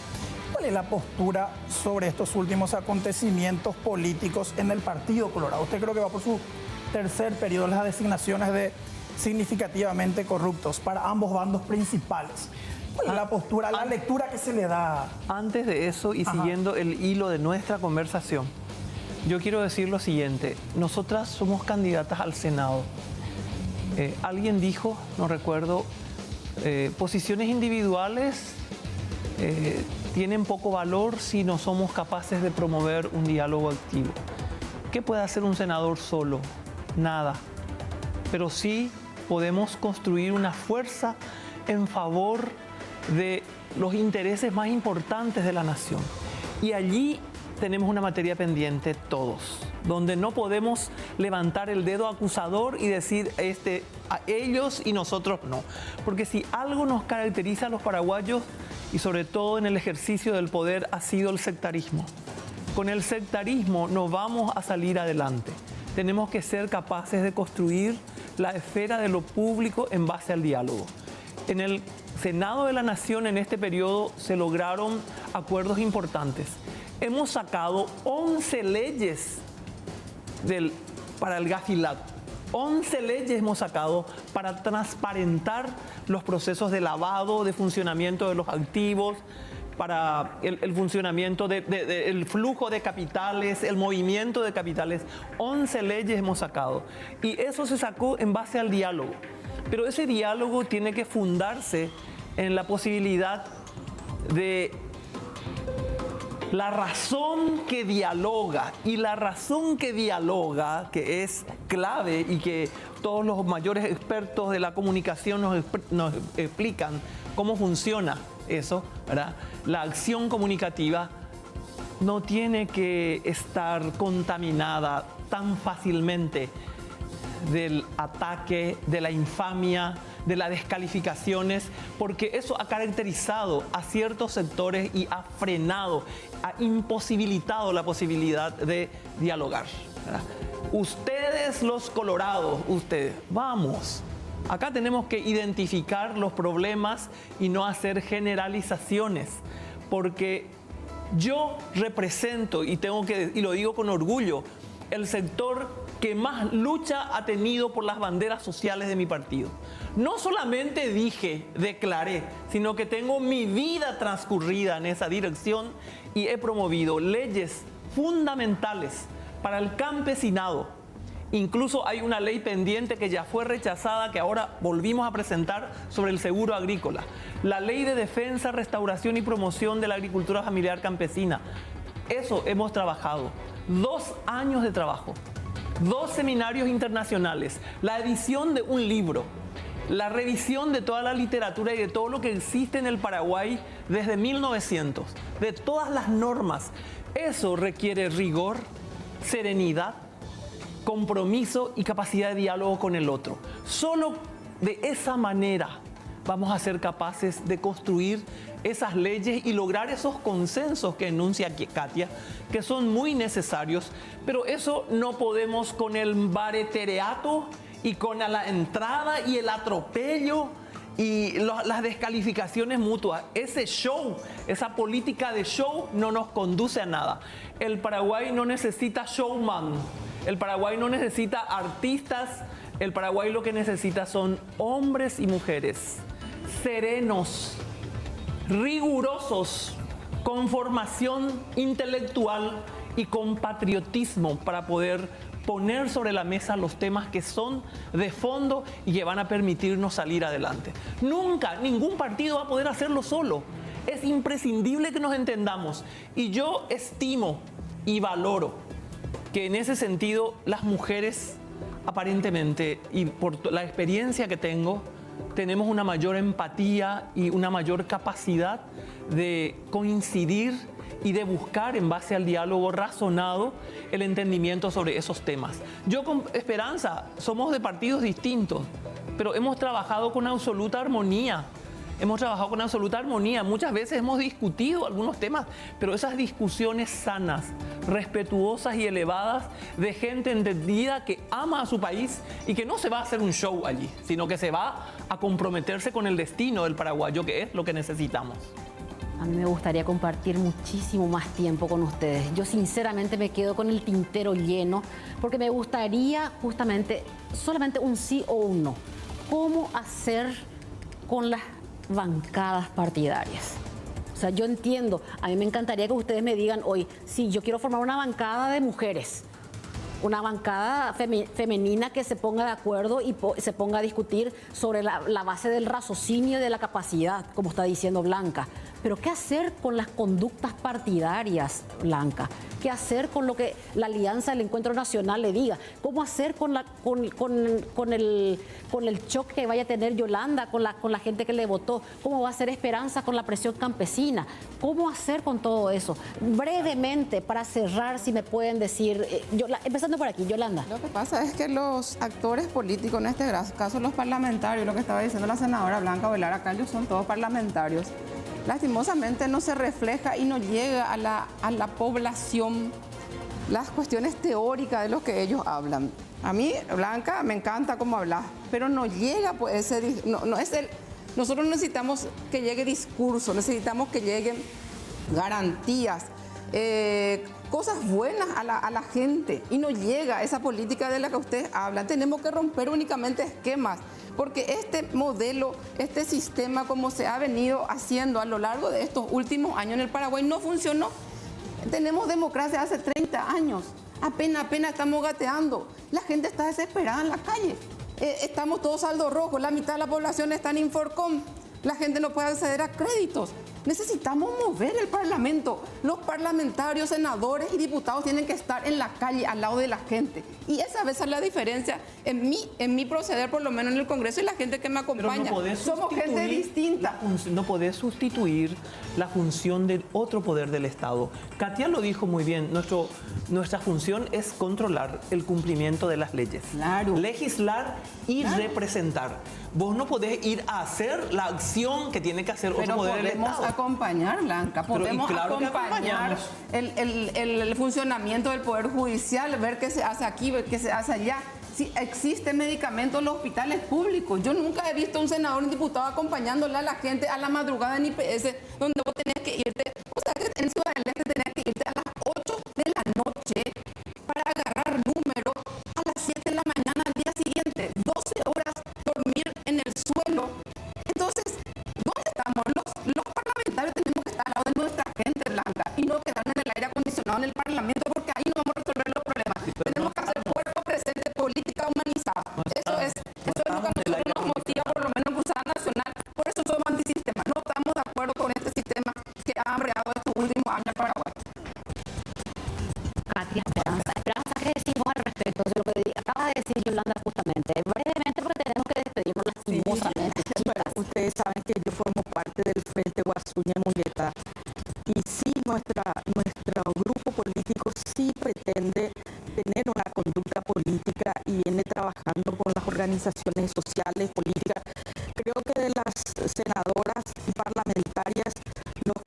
¿cuál es la postura sobre estos últimos acontecimientos políticos en el Partido Colorado? Usted creo que va por su tercer periodo, las designaciones de significativamente corruptos para ambos bandos principales. ¿Cuál es la postura, la lectura que se le da? Antes de eso y siguiendo el hilo de nuestra conversación, yo quiero decir lo siguiente. Nosotras somos candidatas al Senado. Alguien dijo, no recuerdo, posiciones individuales tienen poco valor si no somos capaces de promover un diálogo activo. ¿Qué puede hacer un senador solo? Nada. Pero sí podemos construir una fuerza en favor de los intereses más importantes de la nación. Y allí tenemos una materia pendiente todos, donde no podemos levantar el dedo acusador y decir a ellos y nosotros no. Porque si algo nos caracteriza a los paraguayos, y sobre todo en el ejercicio del poder, ha sido el sectarismo. Con el sectarismo no vamos a salir adelante. Tenemos que ser capaces de construir la esfera de lo público en base al diálogo. En el Senado de la Nación en este periodo se lograron acuerdos importantes. Hemos sacado 11 leyes para el gafilat. 11 leyes hemos sacado para transparentar los procesos de lavado, de funcionamiento de los activos, para el funcionamiento del flujo de capitales, el movimiento de capitales. 11 leyes hemos sacado. Y eso se sacó en base al diálogo. Pero ese diálogo tiene que fundarse en la posibilidad de la razón que dialoga. Y la razón que dialoga, que es clave y que todos los mayores expertos de la comunicación nos explican cómo funciona eso, ¿verdad? La acción comunicativa no tiene que estar contaminada tan fácilmente del ataque, de la infamia, de las descalificaciones, porque eso ha caracterizado a ciertos sectores y ha frenado, ha imposibilitado la posibilidad de dialogar, ¿verdad? Ustedes los colorados, ustedes, vamos. Acá tenemos que identificar los problemas y no hacer generalizaciones, porque yo represento, y lo digo con orgullo, el sector que más lucha ha tenido por las banderas sociales de mi partido. No solamente declaré, sino que tengo mi vida transcurrida en esa dirección y he promovido leyes fundamentales para el campesinado. Incluso hay una ley pendiente que ya fue rechazada, que ahora volvimos a presentar, sobre el seguro agrícola. La ley de defensa, restauración y promoción de la agricultura familiar campesina. Eso hemos trabajado. 2 años de trabajo, 2 seminarios internacionales, la edición de un libro, la revisión de toda la literatura y de todo lo que existe en el Paraguay desde 1900, de todas las normas. Eso requiere rigor, serenidad, compromiso y capacidad de diálogo con el otro. Solo de esa manera vamos a ser capaces de construir esas leyes y lograr esos consensos que enuncia Katia, que son muy necesarios, pero eso no podemos con el baretereato y con la entrada y el atropello y las descalificaciones mutuas. Ese show, esa política de show no nos conduce a nada. El Paraguay no necesita showman, el Paraguay no necesita artistas, el Paraguay lo que necesita son hombres y mujeres serenos, rigurosos, con formación intelectual y con patriotismo para poder poner sobre la mesa los temas que son de fondo y que van a permitirnos salir adelante. Nunca, ningún partido va a poder hacerlo solo. Es imprescindible que nos entendamos. Y yo estimo y valoro que en ese sentido las mujeres, aparentemente, y por la experiencia que tengo, tenemos una mayor empatía y una mayor capacidad de coincidir y de buscar en base al diálogo razonado el entendimiento sobre esos temas. Yo con Esperanza somos de partidos distintos, pero hemos trabajado con absoluta armonía. Muchas veces hemos discutido algunos temas, pero esas discusiones sanas, respetuosas y elevadas de gente entendida que ama a su país y que no se va a hacer un show allí, sino que se va a comprometerse con el destino del paraguayo, que es lo que necesitamos. A mí me gustaría compartir muchísimo más tiempo con ustedes. Yo sinceramente me quedo con el tintero lleno porque me gustaría justamente solamente un sí o un no. ¿Cómo hacer con las bancadas partidarias? O sea, yo entiendo, a mí me encantaría que ustedes me digan hoy, sí, yo quiero formar una bancada de mujeres, una bancada femenina que se ponga de acuerdo y se ponga a discutir sobre la base del raciocinio y de la capacidad, como está diciendo Blanca. Pero ¿qué hacer con las conductas partidarias, Blanca? ¿Qué hacer con lo que la Alianza del Encuentro Nacional le diga? ¿Cómo hacer con el choque que vaya a tener Yolanda con la gente que le votó? ¿Cómo va a hacer Esperanza con la presión campesina? ¿Cómo hacer con todo eso? Brevemente, para cerrar, si me pueden decir, empezando por aquí, Yolanda. Lo que pasa es que los actores políticos, en este caso los parlamentarios, lo que estaba diciendo la senadora Blanca Ovelar, acá ellos son todos parlamentarios, lastimosamente no se refleja y no llega a la población las cuestiones teóricas de lo que ellos hablan. A mí, Blanca, me encanta cómo hablas, pero no llega pues nosotros necesitamos que llegue discurso, necesitamos que lleguen garantías, cosas buenas a la gente, y no llega esa política de la que ustedes hablan. Tenemos que romper únicamente esquemas, porque este modelo, este sistema como se ha venido haciendo a lo largo de estos últimos años en el Paraguay no funcionó. Tenemos democracia hace 30 años, apenas estamos gateando, la gente está desesperada en la calle, estamos todos saldo rojo, la mitad de la población está en Inforcom, la gente no puede acceder a créditos. Necesitamos mover el Parlamento. Los parlamentarios, senadores y diputados tienen que estar en la calle, al lado de la gente. Y esa a veces es la diferencia en mi proceder, por lo menos en el Congreso, y la gente que me acompaña. No somos gente distinta. No podés sustituir la función del otro poder del Estado. Katia lo dijo muy bien. Nuestra función es controlar el cumplimiento de las leyes. Claro. Legislar y representar. Vos no podés ir a hacer la acción que tiene que hacer otro poder del Estado. Podemos acompañar, Blanca, podemos acompañar el funcionamiento del Poder Judicial, ver qué se hace aquí, ver qué se hace allá. Si existen medicamentos en los hospitales públicos. Yo nunca he visto a un senador o un diputado acompañándole a la gente a la madrugada en IPS, donde vos tenés que irte, o sea que en Ciudad del Este tenés que irte a las 8 de la noche para agarrar número a las 7 de la mañana al día siguiente, 12 horas dormir en el suelo. Entonces, ¿dónde estamos? Los parlamentarios tenemos que estar al lado de nuestra gente, Blanca, y no quedar en el aire acondicionado en el Parlamento, porque ahí no vamos a resolver los problemas. Tenemos que hacer cuerpo presente, política humanizada. Eso es lo que a nosotros nos motiva, por lo menos en Cruzada Nacional. Por eso somos antisistema. No estamos de acuerdo con este sistema que ha hambriado estos últimos años en Paraguay. Katia, Esperanza, ¿qué decimos al respecto de lo que acaba de decir Yolanda justamente? Brevemente, porque tenemos que despedirnos lastimosamente. Ustedes saben que yo formo parte del Frente Guasuña Muñeta, y sí, nuestro grupo político sí pretende tener una conducta política y viene trabajando con las organizaciones sociales, políticas. Creo que de las senadoras y parlamentarias, los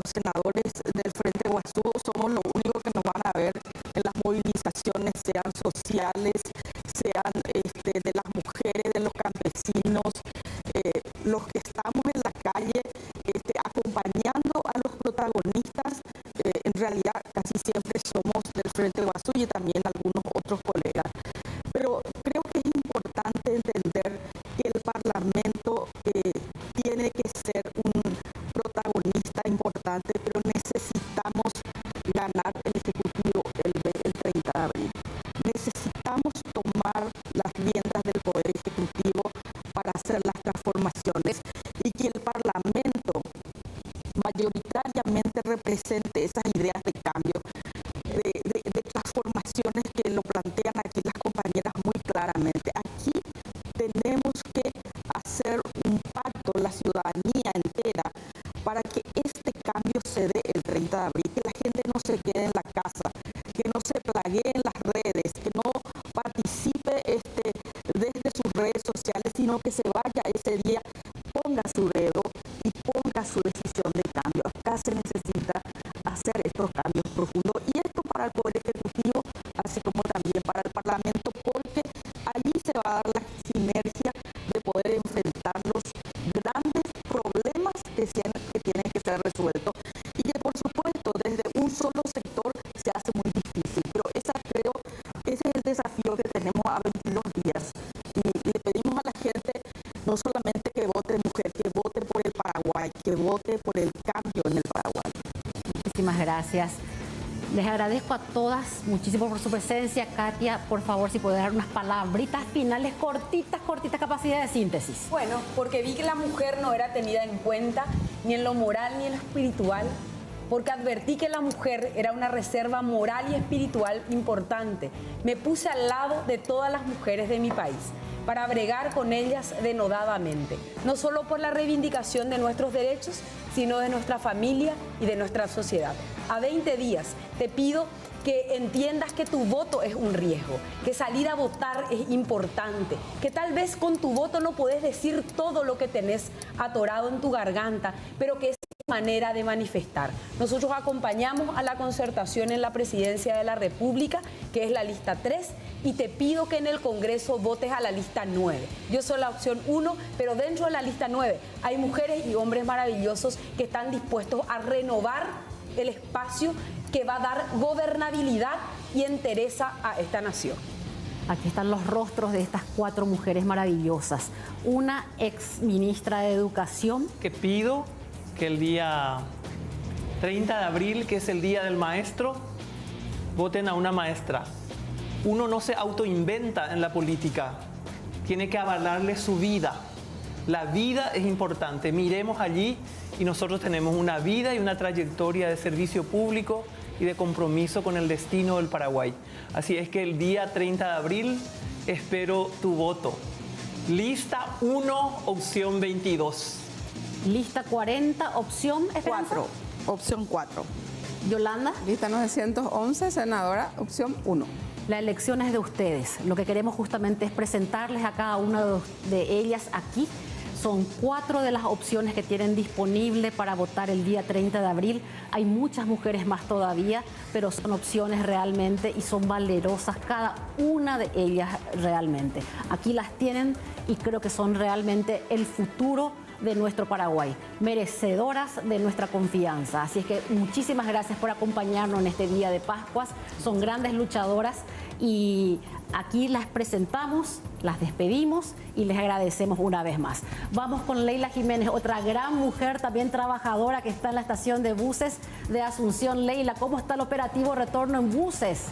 senadores del Frente Guasú somos lo único que nos van a ver en las movilizaciones, sean sociales, sean de las mujeres, de los campesinos, los que estamos en la calle acompañando a los protagonistas. En realidad casi siempre somos del Frente Guasú y también algunos otros colegas. Pero creo que es importante entender que el Parlamento tiene que ser un protagonista importante, pero necesitamos ganar el Ejecutivo el 30 de abril. Necesitamos tomar las riendas del Poder Ejecutivo para hacer las transformaciones y que el Parlamento mayoritariamente represente esas ideas de cambio, de transformaciones que lo plantean aquí las compañeras muy claramente. Aquí tenemos que hacer un pacto, la ciudadanía entera, para que este cambio se dé el 30 de abril, que la gente no se quede en la casa, que no se plaguee en las redes, que no participe desde sus redes sociales, sino que se vaya ese día, ponga su dedo y ponga su decisión de cambio. Acá se necesita hacer estos cambios profundos, y esto para el Poder Ejecutivo, así como también para el Parlamento, porque allí se va a dar la sinergia de poder enfrentar los grandes problemas que tienen que ser resueltos, y que por supuesto desde un solo sector se hace muy difícil, pero ese es el desafío que tenemos a 22 días, y le pedimos a la gente no solamente que vote mujer, que vote por el Paraguay, que vote por el cambio en el Paraguay. Muchísimas gracias. Les agradezco a todas muchísimo por su presencia. Katia, por favor, si puede dar unas palabritas finales cortitas, capacidad de síntesis. Bueno, porque vi que la mujer no era tenida en cuenta ni en lo moral, ni en lo espiritual, porque advertí que la mujer era una reserva moral y espiritual importante. Me puse al lado de todas las mujeres de mi país para bregar con ellas denodadamente, no solo por la reivindicación de nuestros derechos, sino de nuestra familia y de nuestra sociedad. A 20 días te pido que entiendas que tu voto es un riesgo, que salir a votar es importante, que tal vez con tu voto no podés decir todo lo que tenés atorado en tu garganta, pero que es manera de manifestar. Nosotros acompañamos a la concertación en la Presidencia de la República, que es la lista 3, y te pido que en el Congreso votes a la lista 9. Yo soy la opción 1, pero dentro de la lista 9 hay mujeres y hombres maravillosos que están dispuestos a renovar el espacio que va a dar gobernabilidad y entereza a esta nación. Aquí están los rostros de estas 4 mujeres maravillosas. Una ex ministra de Educación. Que pido que el día 30 de abril, que es el Día del Maestro, voten a una maestra. Uno no se autoinventa en la política, tiene que avalarle su vida. La vida es importante. Miremos allí y nosotros tenemos una vida y una trayectoria de servicio público y de compromiso con el destino del Paraguay. Así es que el día 30 de abril espero tu voto. Lista 1, opción 22. Lista 40, opción 4, opción 4. Yolanda. Lista 911, senadora, opción 1. La elección es de ustedes. Lo que queremos justamente es presentarles a cada una de ellas aquí. Son 4 de las opciones que tienen disponible para votar el día 30 de abril. Hay muchas mujeres más todavía, pero son opciones realmente y son valerosas cada una de ellas realmente. Aquí las tienen y creo que son realmente el futuro de nuestro Paraguay, merecedoras de nuestra confianza. Así es que muchísimas gracias por acompañarnos en este día de Pascuas. Son grandes luchadoras y aquí las presentamos, las despedimos y les agradecemos una vez más. Vamos con Leila Jiménez, otra gran mujer, también trabajadora que está en la estación de buses de Asunción. Leila, ¿cómo está el operativo retorno en buses?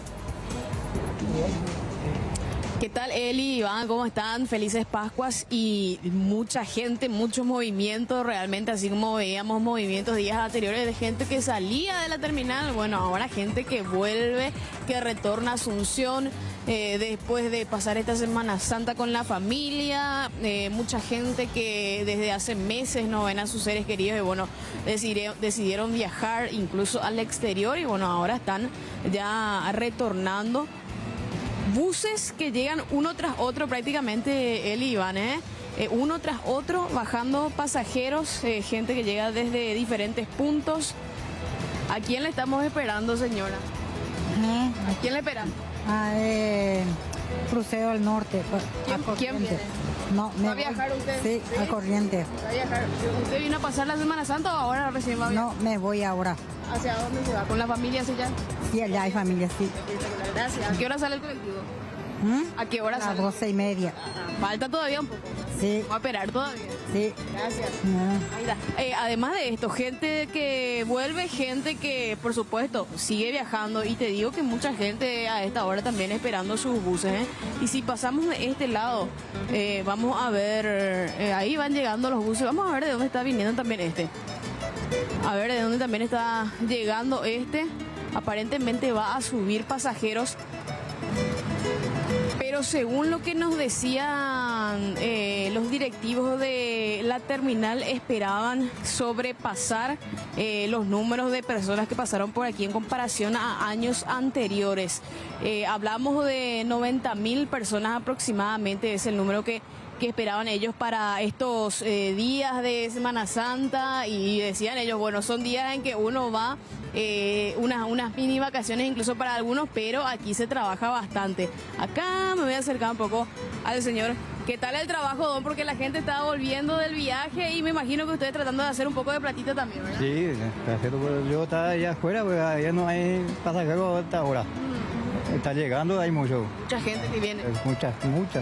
¿Qué tal, Eli, Iván? ¿Cómo están? Felices Pascuas y mucha gente, muchos movimientos, realmente así como veíamos movimientos días anteriores de gente que salía de la terminal, bueno, ahora gente que vuelve, que retorna a Asunción después de pasar esta Semana Santa con la familia, mucha gente que desde hace meses no ven a sus seres queridos y bueno, decidieron viajar incluso al exterior y bueno, ahora están ya retornando. Buses que llegan uno tras otro prácticamente, Eli y Iván, uno tras otro, bajando pasajeros, gente que llega desde diferentes puntos. ¿A quién le estamos esperando, señora? ¿A quién le esperan? Crucero al norte. ¿Quién viene? No, ¿Va a viajar usted? Sí, a Corrientes. ¿Va a viajar? ¿Usted vino a pasar la Semana Santa o ahora recién va a viajar? No, me voy ahora. ¿Hacia dónde se va? ¿Con la familia hacia allá? Sí, allá hay familia, sí. Gracias. ¿A qué hora sale el colectivo? ¿A qué hora sale? A las 12:30. Falta todavía un poco. Sí. ¿Va a esperar todavía? Sí. Gracias. Ahí está. Además de esto, gente que vuelve, gente que, por supuesto, sigue viajando. Y te digo que mucha gente a esta hora también esperando sus buses. Y si pasamos de este lado, vamos a ver, ahí van llegando los buses. Vamos a ver de dónde está viniendo también este. A ver de dónde también está llegando este. Aparentemente va a subir pasajeros. Pero según lo que nos decían los directivos de la terminal, esperaban sobrepasar los números de personas que pasaron por aquí en comparación a años anteriores. Hablamos de 90.000 personas aproximadamente, es el número que esperaban ellos para estos días de Semana Santa y decían ellos, bueno, son días en que uno va unas mini vacaciones incluso para algunos, pero aquí se trabaja bastante. Acá me voy a acercar un poco al señor. ¿Qué tal el trabajo, don? Porque la gente está volviendo del viaje y me imagino que ustedes tratando de hacer un poco de platita también, ¿verdad? Sí, yo estaba allá afuera, pues allá no hay pasajeros hasta ahora. Está llegando, hay mucho. Mucha gente que viene. Mucha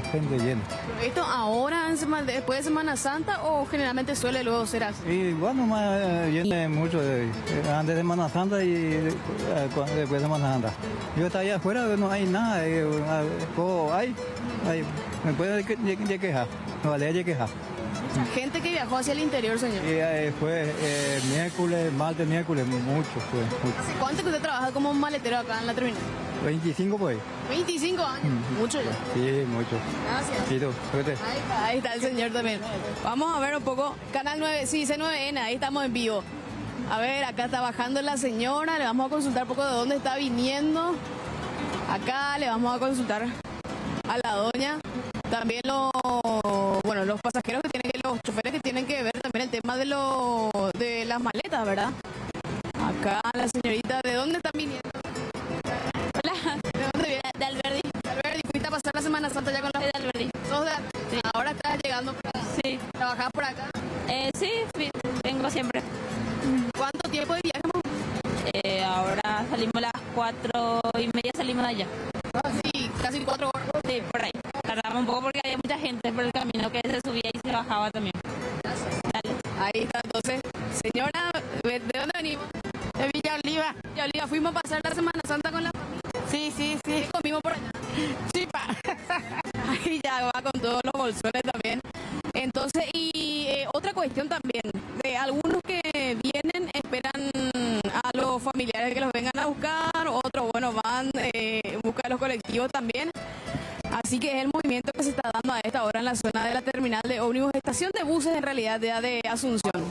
gente viene. ¿Esto ahora, después de Semana Santa o generalmente suele luego ser así? Y bueno, viene mucho antes de Semana Santa y después de Semana Santa. Yo estaba allá afuera, no hay nada. Me puede quejar, no vale quejar. Mucha gente que viajó hacia el interior, señor. Y fue miércoles, martes, miércoles, mucho fue. Mucho. ¿Hace cuánto que usted trabaja como maletero acá en la terminal? 25 por ahí. 25 años. Mucho ya. Sí, mucho. Gracias. ¿Y tú? Suerte. Ahí está el señor también. Vamos a ver un poco. Canal 9, sí, C9N, ahí estamos en vivo. A ver, acá está bajando la señora. Le vamos a consultar un poco de dónde está viniendo. Acá le vamos a consultar a la doña. También los pasajeros que tienen que, los choferes que tienen que ver también el tema de las maletas, ¿verdad? Acá la señorita, ¿de dónde están viniendo? Hola. ¿De dónde viene? De Alberdi. De Alberdi. ¿Fuiste a pasar la Semana Santa ya con la... De Alberdi. ¿Sos de... Sí. Ahora estás llegando para... Sí. ¿Trabajar por acá? Sí, vengo siempre. ¿Cuánto tiempo de viaje? Ahora salimos a las 4:30, salimos de allá. Sí, casi 4 horas. Sí, por ahí. Tardamos un poco porque había mucha gente por el camino que se subía y se bajaba también. Dale. Ahí está, entonces. Señora, ¿de dónde venimos? De Villa Oliva. Villa Oliva, fuimos a pasar la Semana Santa con la familia. Sí. ¿Qué comimos por allá? Chipa. Ahí ya va con todos los bolsones también. Entonces, y otra cuestión también, de algunos que vienen, esperan a los familiares que los vengan a buscar, otros, bueno, van, buscan los colectivos también. Así que es el movimiento que se está dando a esta hora en la zona de la terminal de ómnibus, estación de buses en realidad de Asunción.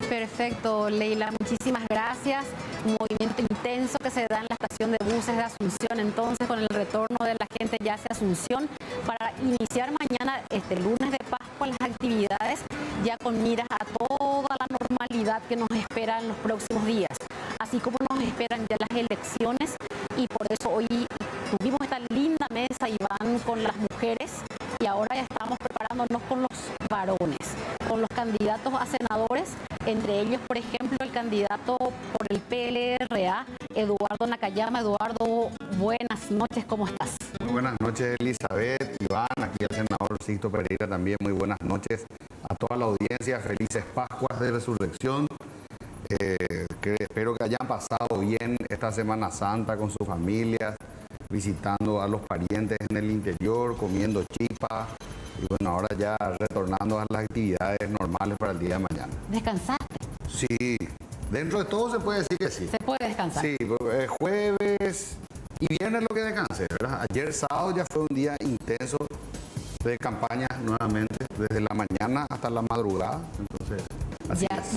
Perfecto, Leila, muchísimas gracias. Un movimiento intenso que se da en la estación de buses de Asunción, entonces con el retorno de la gente ya hacia Asunción para iniciar mañana, este lunes de Pascua, las actividades ya con miras a toda la normalidad que nos espera en los próximos días, así como nos esperan ya las elecciones, y por eso hoy tuvimos esta linda mesa, Iván, con las mujeres, y ahora ya estamos preparándonos con los varones, con los candidatos a senadores, entre ellos, por ejemplo, el candidato por el PLRA, Eduardo Nakayama. Eduardo, buenas noches, ¿cómo estás? Muy buenas noches, Elizabeth, Iván, aquí el senador Sixto Pereira también, muy buenas noches a toda la audiencia, felices Pascuas de Resurrección, que espero que hayan pasado bien esta Semana Santa con sus familias, visitando a los parientes en el interior, comiendo chipa, y bueno, ahora ya retornando a las actividades normales para el día de mañana. ¿Descansaste? Sí, dentro de todo se puede decir que sí. ¿Se puede descansar? Sí, jueves y viernes lo que descansé, ¿verdad? Ayer sábado ya fue un día intenso de campaña nuevamente, desde la mañana hasta la madrugada, entonces...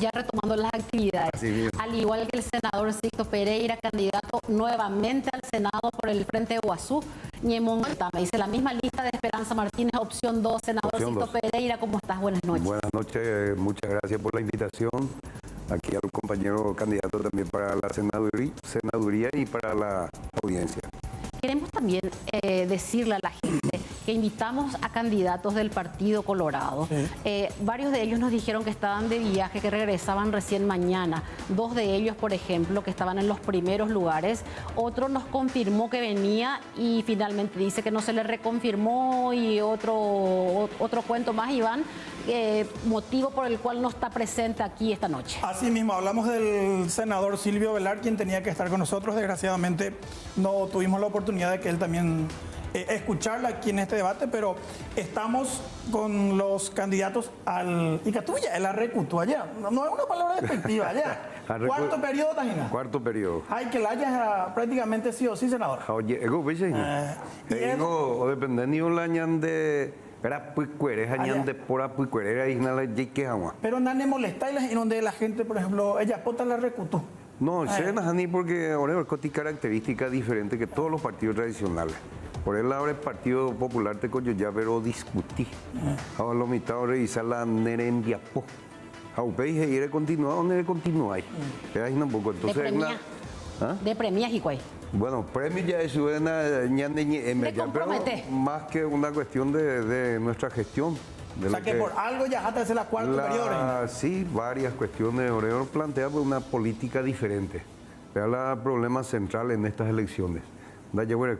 Ya retomando las actividades. Al igual que el senador Sixto Pereira, candidato nuevamente al Senado por el Frente de Guazú, Ñemón me dice la misma lista de Esperanza Martínez, opción 2, senador Sixto Pereira, ¿cómo estás? Buenas noches. Buenas noches, muchas gracias por la invitación. Aquí al compañero candidato también para la senaduría y para la audiencia. Queremos también decirle a la gente que invitamos a candidatos del Partido Colorado. Varios de ellos nos dijeron que estaban de viaje, que regresaban recién mañana. 2 de ellos, por ejemplo, que estaban en los primeros lugares. Otro nos confirmó que venía y finalmente dice que no se le reconfirmó, y otro cuento más, Iván, motivo por el cual no está presente aquí esta noche. Así mismo, hablamos del senador Silvio Velar, quien tenía que estar con nosotros. Desgraciadamente no tuvimos la oportunidad de que él también escucharla aquí en este debate, pero estamos con los candidatos al Icatuya, el Arrecutu allá. No es una palabra despectiva allá. Cuarto periodo, Tajina. Cuarto periodo. Hay que la haya prácticamente sí o sí, senador. Oye, o dependiendo la añan de... Era puicuere, añan de pora puicuere, era isnala que agua. Pero no me molesta y donde la gente, por ejemplo, ella pota la Arrecutu. No, se ni porque ahora es característica diferente que todos los partidos tradicionales. Por el lado del Partido Popular te coño ya pero discutí. Ahora lo mitad revisar la nerendiapo. Aupei y era continuado, no era continuado. Era un poco entonces de premias y cuál. Bueno, premios ya es una pero más que una cuestión de nuestra gestión. O sea que por algo ya hasta la cuarto periodo. Sí, varias cuestiones. Oreo plantea una política diferente. Pero el problema central en estas elecciones. Da llevar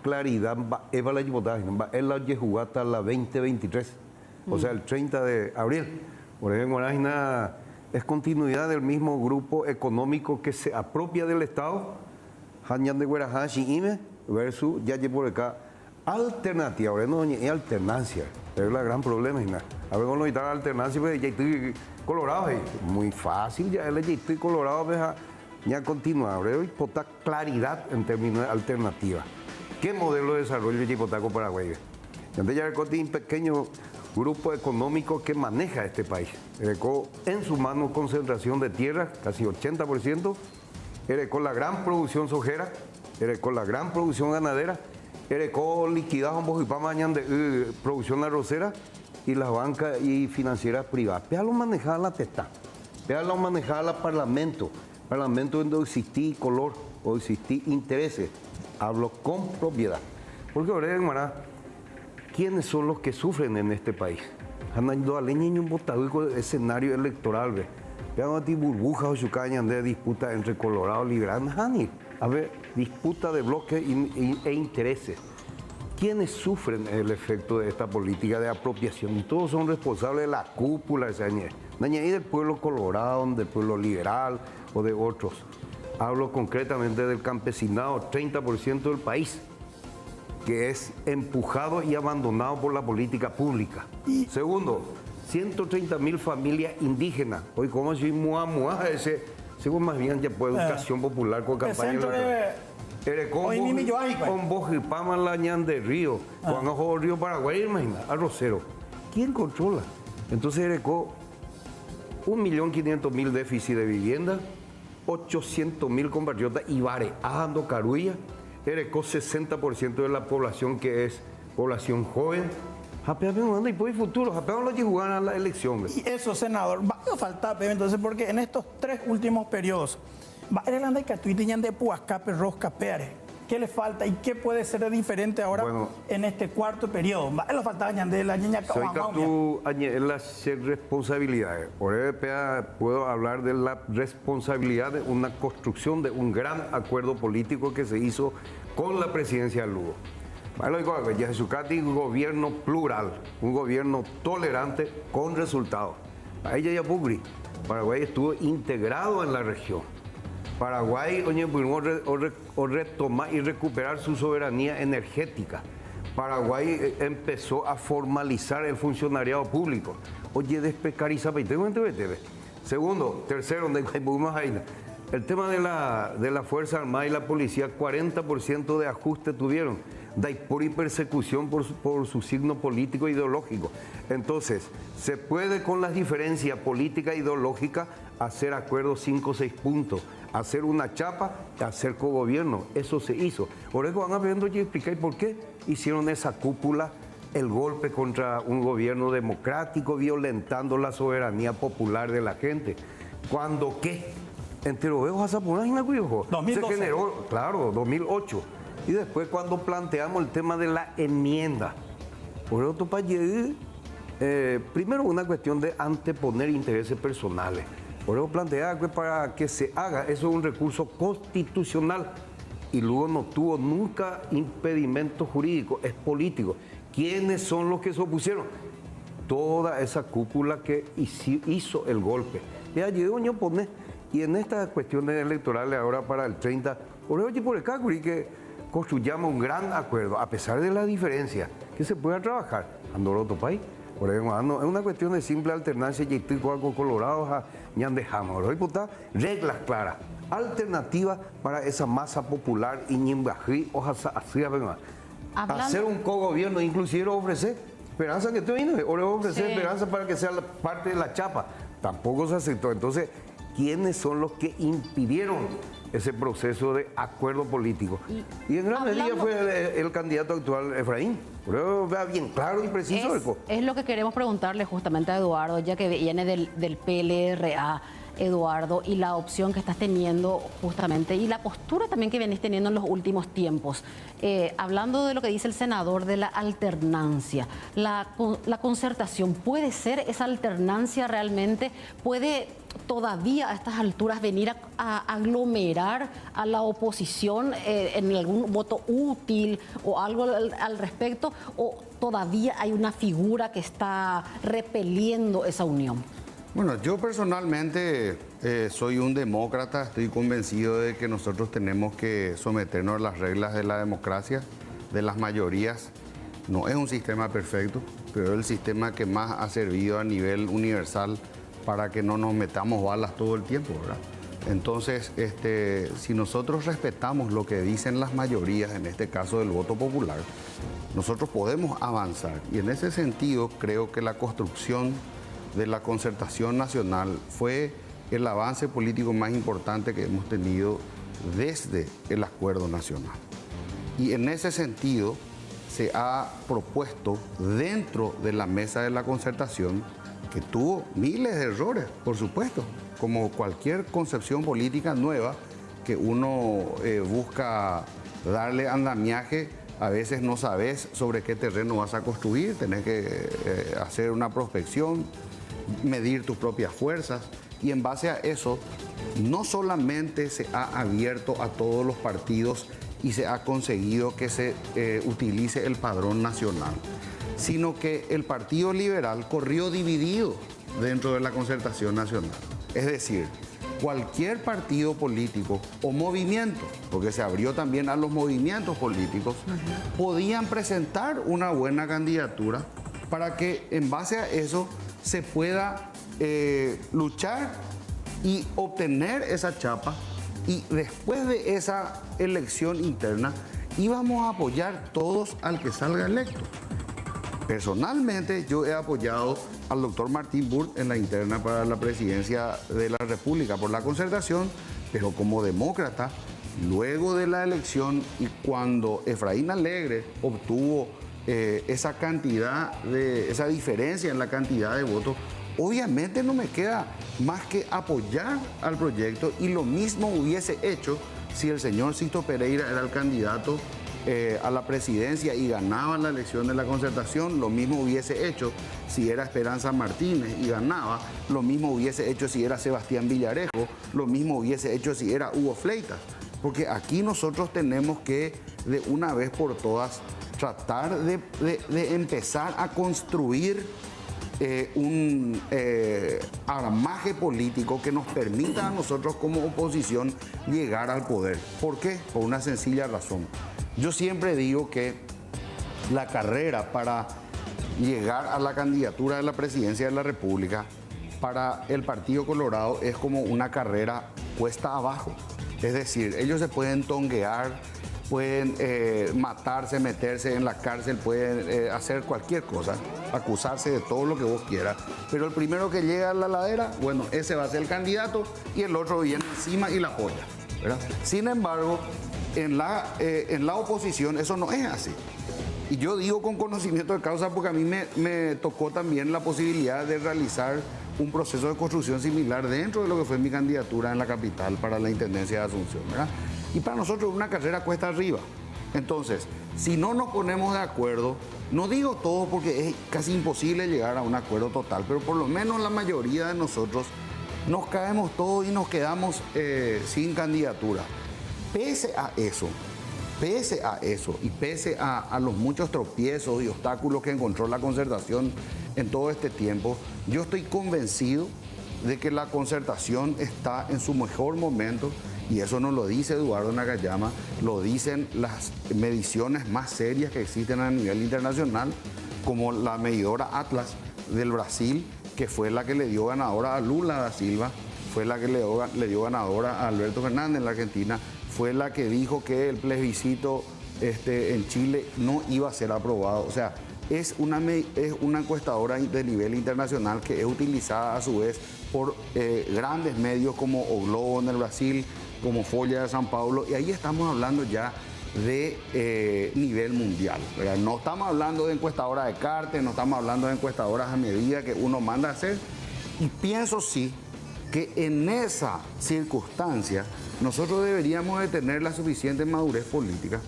claridad, eva la votaje, es la jugata la 2023, o sea, el 30 de abril. Por ejemplo, es continuidad del mismo grupo económico que se apropia del Estado, Hanyan de Guarajashi Ime, versus ya por acá Alternativa, ahora no hay alternancia. Es el gran problema. A ver, cuando hay alternancia, pues ya estoy colorado. Muy fácil, ya estoy colorado, pues ya continúa. Ahora hay claridad en términos de alternativa. ¿Qué modelo de desarrollo de Hipotaco Paraguay? Entonces ya hay un pequeño grupo económico que maneja este país. En su mano concentración de tierras, casi 80%, con la gran producción sojera, con la gran producción ganadera, con liquidado en Bojipama de producción arrocera y las bancas y financieras privadas. Pero lo manejaba la testa, pero lo manejaba el parlamento donde existía color o existía intereses. Hablo con propiedad. Porque ahora, ¿quiénes son los que sufren en este país? Han ido a leña en un botado escenario electoral, ¿ve? Vean a ti burbujas o chucaña de disputa entre Colorado y Liberal. A ver, disputa de bloques e intereses. ¿Quiénes sufren el efecto de esta política de apropiación? Y todos son responsables de la cúpula de esa y del pueblo colorado, del pueblo liberal o de otros. Hablo concretamente del campesinado, 30% del país, que es empujado y abandonado por la política pública. Segundo, 130.000 familias indígenas. Hoy, ¿cómo si ese? Según más bien ya por educación popular con campaña con Bojipama, la ñan de Río, con Ojo Río Paraguay, imagina, arrocero. ¿Quién controla? Entonces Erecó, 1.500.000 déficit de vivienda, 800.000 compatriotas Ibare, Ajando Carulla, Erecó 60% de la población que es población joven. Y por el futuro, lo que jugar a la elección. Y eso, senador, va a faltar, entonces, porque en estos 3 últimos periodos, va a ir a Catuitiñan de Puascape, Rosca, Pérez. ¿Qué le falta y qué puede ser de diferente ahora en este 4º periodo? Va a faltar de la niña las responsabilidades. Por puedo hablar de la responsabilidad de una construcción de un gran acuerdo político que se hizo con la presidencia de Lugo. Yasucati, un gobierno plural, un gobierno tolerante con resultados. Ella Pugri, Paraguay estuvo integrado en la región. Paraguay o retomar y recuperar su soberanía energética. Paraguay empezó a formalizar el funcionariado público. Segundo, tercero, el tema de la Fuerza Armada y la Policía, 40% de ajuste tuvieron. Por persecución por su signo político e ideológico. Entonces, se puede con las diferencias políticas e ideológicas hacer acuerdos 5 o 6 puntos, hacer una chapa, hacer cogobierno. Eso se hizo. Por eso van a ver y explicar por qué hicieron esa cúpula, el golpe contra un gobierno democrático, violentando la soberanía popular de la gente. ¿Cuándo qué? Entero veo se generó, claro, 2008. Y después cuando planteamos el tema de la enmienda, por otro país, primero una cuestión de anteponer intereses personales. Por eso plantear que para que se haga, eso es un recurso constitucional y luego no tuvo nunca impedimento jurídico, es político. ¿Quiénes son los que se opusieron? Toda esa cúpula que hizo el golpe. Ya llegó a poner, y en estas cuestiones electorales ahora para el 30, por eso por el Cacuri que construyamos un gran acuerdo, a pesar de la diferencia, que se pueda trabajar. Andor otro país. Por ejemplo, no, es una cuestión de simple alternancia, y estoy con algo colorado, ñan dejamos. Reglas claras, alternativas para esa masa popular, y ñimbají, hacer un cogobierno, inclusive ofrecer esperanza que estoy viendo, ofrecer esperanza para que sea parte de la chapa. Tampoco se aceptó. Entonces, ¿quiénes son los que impidieron ese proceso de acuerdo político? Y en gran medida fue el candidato actual, Efraín. Pero vea bien claro y preciso. Es lo que queremos preguntarle justamente a Eduardo, ya que viene del PLRA, Eduardo, y la opción que estás teniendo justamente, y la postura también que venís teniendo en los últimos tiempos. Hablando de lo que dice el senador de la alternancia, la concertación, ¿puede ser esa alternancia realmente? ¿Puede todavía a estas alturas venir a aglomerar a la oposición en algún voto útil o algo al respecto? ¿O todavía hay una figura que está repeliendo esa unión? Bueno, yo personalmente soy un demócrata, estoy convencido de que nosotros tenemos que someternos a las reglas de la democracia. de las mayorías no es un sistema perfecto, pero es el sistema que más ha servido a nivel universal para que no nos metamos balas todo el tiempo, ¿verdad? Entonces, si nosotros respetamos lo que dicen las mayorías, en este caso del voto popular, nosotros podemos avanzar. Y en ese sentido, creo que la construcción de la concertación nacional fue el avance político más importante que hemos tenido desde el acuerdo nacional. Y en ese sentido, se ha propuesto dentro de la mesa de la concertación, que tuvo miles de errores, por supuesto, como cualquier concepción política nueva que uno busca darle andamiaje. A veces no sabes sobre qué terreno vas a construir, tenés que hacer una prospección, medir tus propias fuerzas, y en base a eso no solamente se ha abierto a todos los partidos y se ha conseguido que se utilice el padrón nacional, sino que el Partido Liberal corrió dividido dentro de la concertación nacional. Es decir, cualquier partido político o movimiento, porque se abrió también a los movimientos políticos, podían presentar una buena candidatura para que en base a eso se pueda luchar y obtener esa chapa, y después de esa elección interna íbamos a apoyar todos al que salga electo. Personalmente yo he apoyado al doctor Martín Burt en la interna para la presidencia de la República por la concertación, pero como demócrata, luego de la elección y cuando Efraín Alegre obtuvo esa diferencia en la cantidad de votos, obviamente no me queda más que apoyar al proyecto, y lo mismo hubiese hecho si el señor Sixto Pereira era el candidato a la presidencia y ganaba la elección de la concertación. Lo mismo hubiese hecho si era Esperanza Martínez y ganaba, lo mismo hubiese hecho si era Sebastián Villarejo, lo mismo hubiese hecho si era Hugo Fleitas, porque aquí nosotros tenemos que de una vez por todas tratar de empezar a construir un armaje político que nos permita a nosotros como oposición llegar al poder. ¿Por qué? Por una sencilla razón. Yo siempre digo que la carrera para llegar a la candidatura de la presidencia de la República para el Partido Colorado es como una carrera cuesta abajo. Es decir, ellos se pueden tonguear, pueden matarse, meterse en la cárcel, pueden hacer cualquier cosa, acusarse de todo lo que vos quieras, pero el primero que llega a la ladera, bueno, ese va a ser el candidato y el otro viene encima y la apoya, ¿verdad? Sin embargo, en la oposición eso no es así. Y yo digo con conocimiento de causa porque a mí me tocó también la posibilidad de realizar un proceso de construcción similar dentro de lo que fue mi candidatura en la capital para la Intendencia de Asunción, ¿verdad? Y para nosotros una carrera cuesta arriba. Entonces, si no nos ponemos de acuerdo, no digo todo porque es casi imposible llegar a un acuerdo total, pero por lo menos la mayoría de nosotros nos caemos todos y nos quedamos sin candidatura. Pese a eso y pese a los muchos tropiezos y obstáculos que encontró la concertación en todo este tiempo, yo estoy convencido de que la concertación está en su mejor momento, y eso no lo dice Eduardo Nakayama, lo dicen las mediciones más serias que existen a nivel internacional, como la medidora Atlas del Brasil, que fue la que le dio ganadora a Lula da Silva, fue la que le dio ganadora a Alberto Fernández en la Argentina, fue la que dijo que el plebiscito en Chile no iba a ser aprobado. O sea, es una encuestadora de nivel internacional que es utilizada a su vez por grandes medios como O Globo en el Brasil, como Folha de San Paulo, y ahí estamos hablando ya de nivel mundial, ¿verdad? No estamos hablando de encuestadoras de cartel, no estamos hablando de encuestadoras a medida que uno manda a hacer, y pienso sí que en esa circunstancia nosotros deberíamos de tener la suficiente madurez política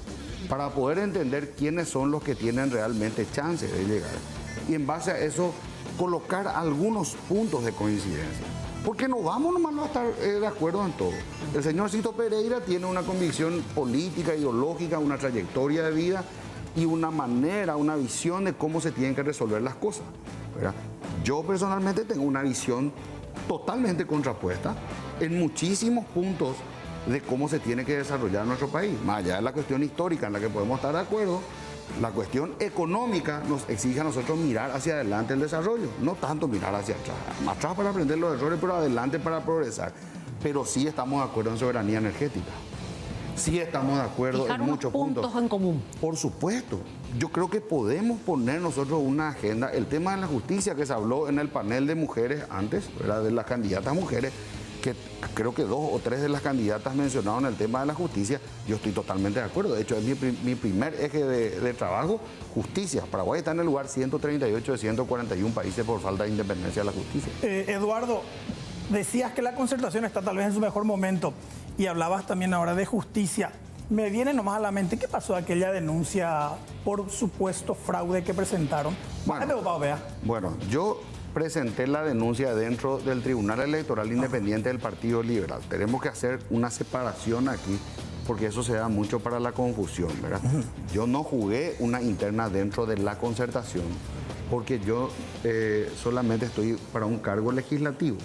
para poder entender quiénes son los que tienen realmente chance de llegar. Y en base a eso, colocar algunos puntos de coincidencia. Porque no vamos nomás a estar de acuerdo en todo. El señor Sixto Pereira tiene una convicción política, ideológica, una trayectoria de vida y una manera, una visión de cómo se tienen que resolver las cosas, ¿verdad? Yo personalmente tengo una visión totalmente contrapuesta. En muchísimos puntos de cómo se tiene que desarrollar nuestro país. Más allá de la cuestión histórica en la que podemos estar de acuerdo, la cuestión económica nos exige a nosotros mirar hacia adelante el desarrollo, no tanto mirar hacia atrás. Atrás para aprender los errores, pero adelante para progresar. Pero sí estamos de acuerdo en soberanía energética. Sí estamos de acuerdo Fijar en muchos puntos en común. Por supuesto. Yo creo que podemos poner nosotros una agenda. El tema de la justicia que se habló en el panel de mujeres antes, ¿verdad? De las candidatas mujeres, que creo que 2 o 3 de las candidatas mencionaron el tema de la justicia, yo estoy totalmente de acuerdo. De hecho, es mi primer eje de trabajo, justicia. Paraguay está en el lugar 138 de 141 países por falta de independencia de la justicia. Eduardo, decías que la concertación está tal vez en su mejor momento y hablabas también ahora de justicia. Me viene nomás a la mente, ¿qué pasó aquella denuncia por supuesto fraude que presentaron? Bueno, yo presenté la denuncia dentro del Tribunal Electoral Independiente del Partido Liberal. Tenemos que hacer una separación aquí, porque eso se da mucho para la confusión, ¿verdad? Yo no jugué una interna dentro de la concertación, porque yo solamente estoy para un cargo legislativo.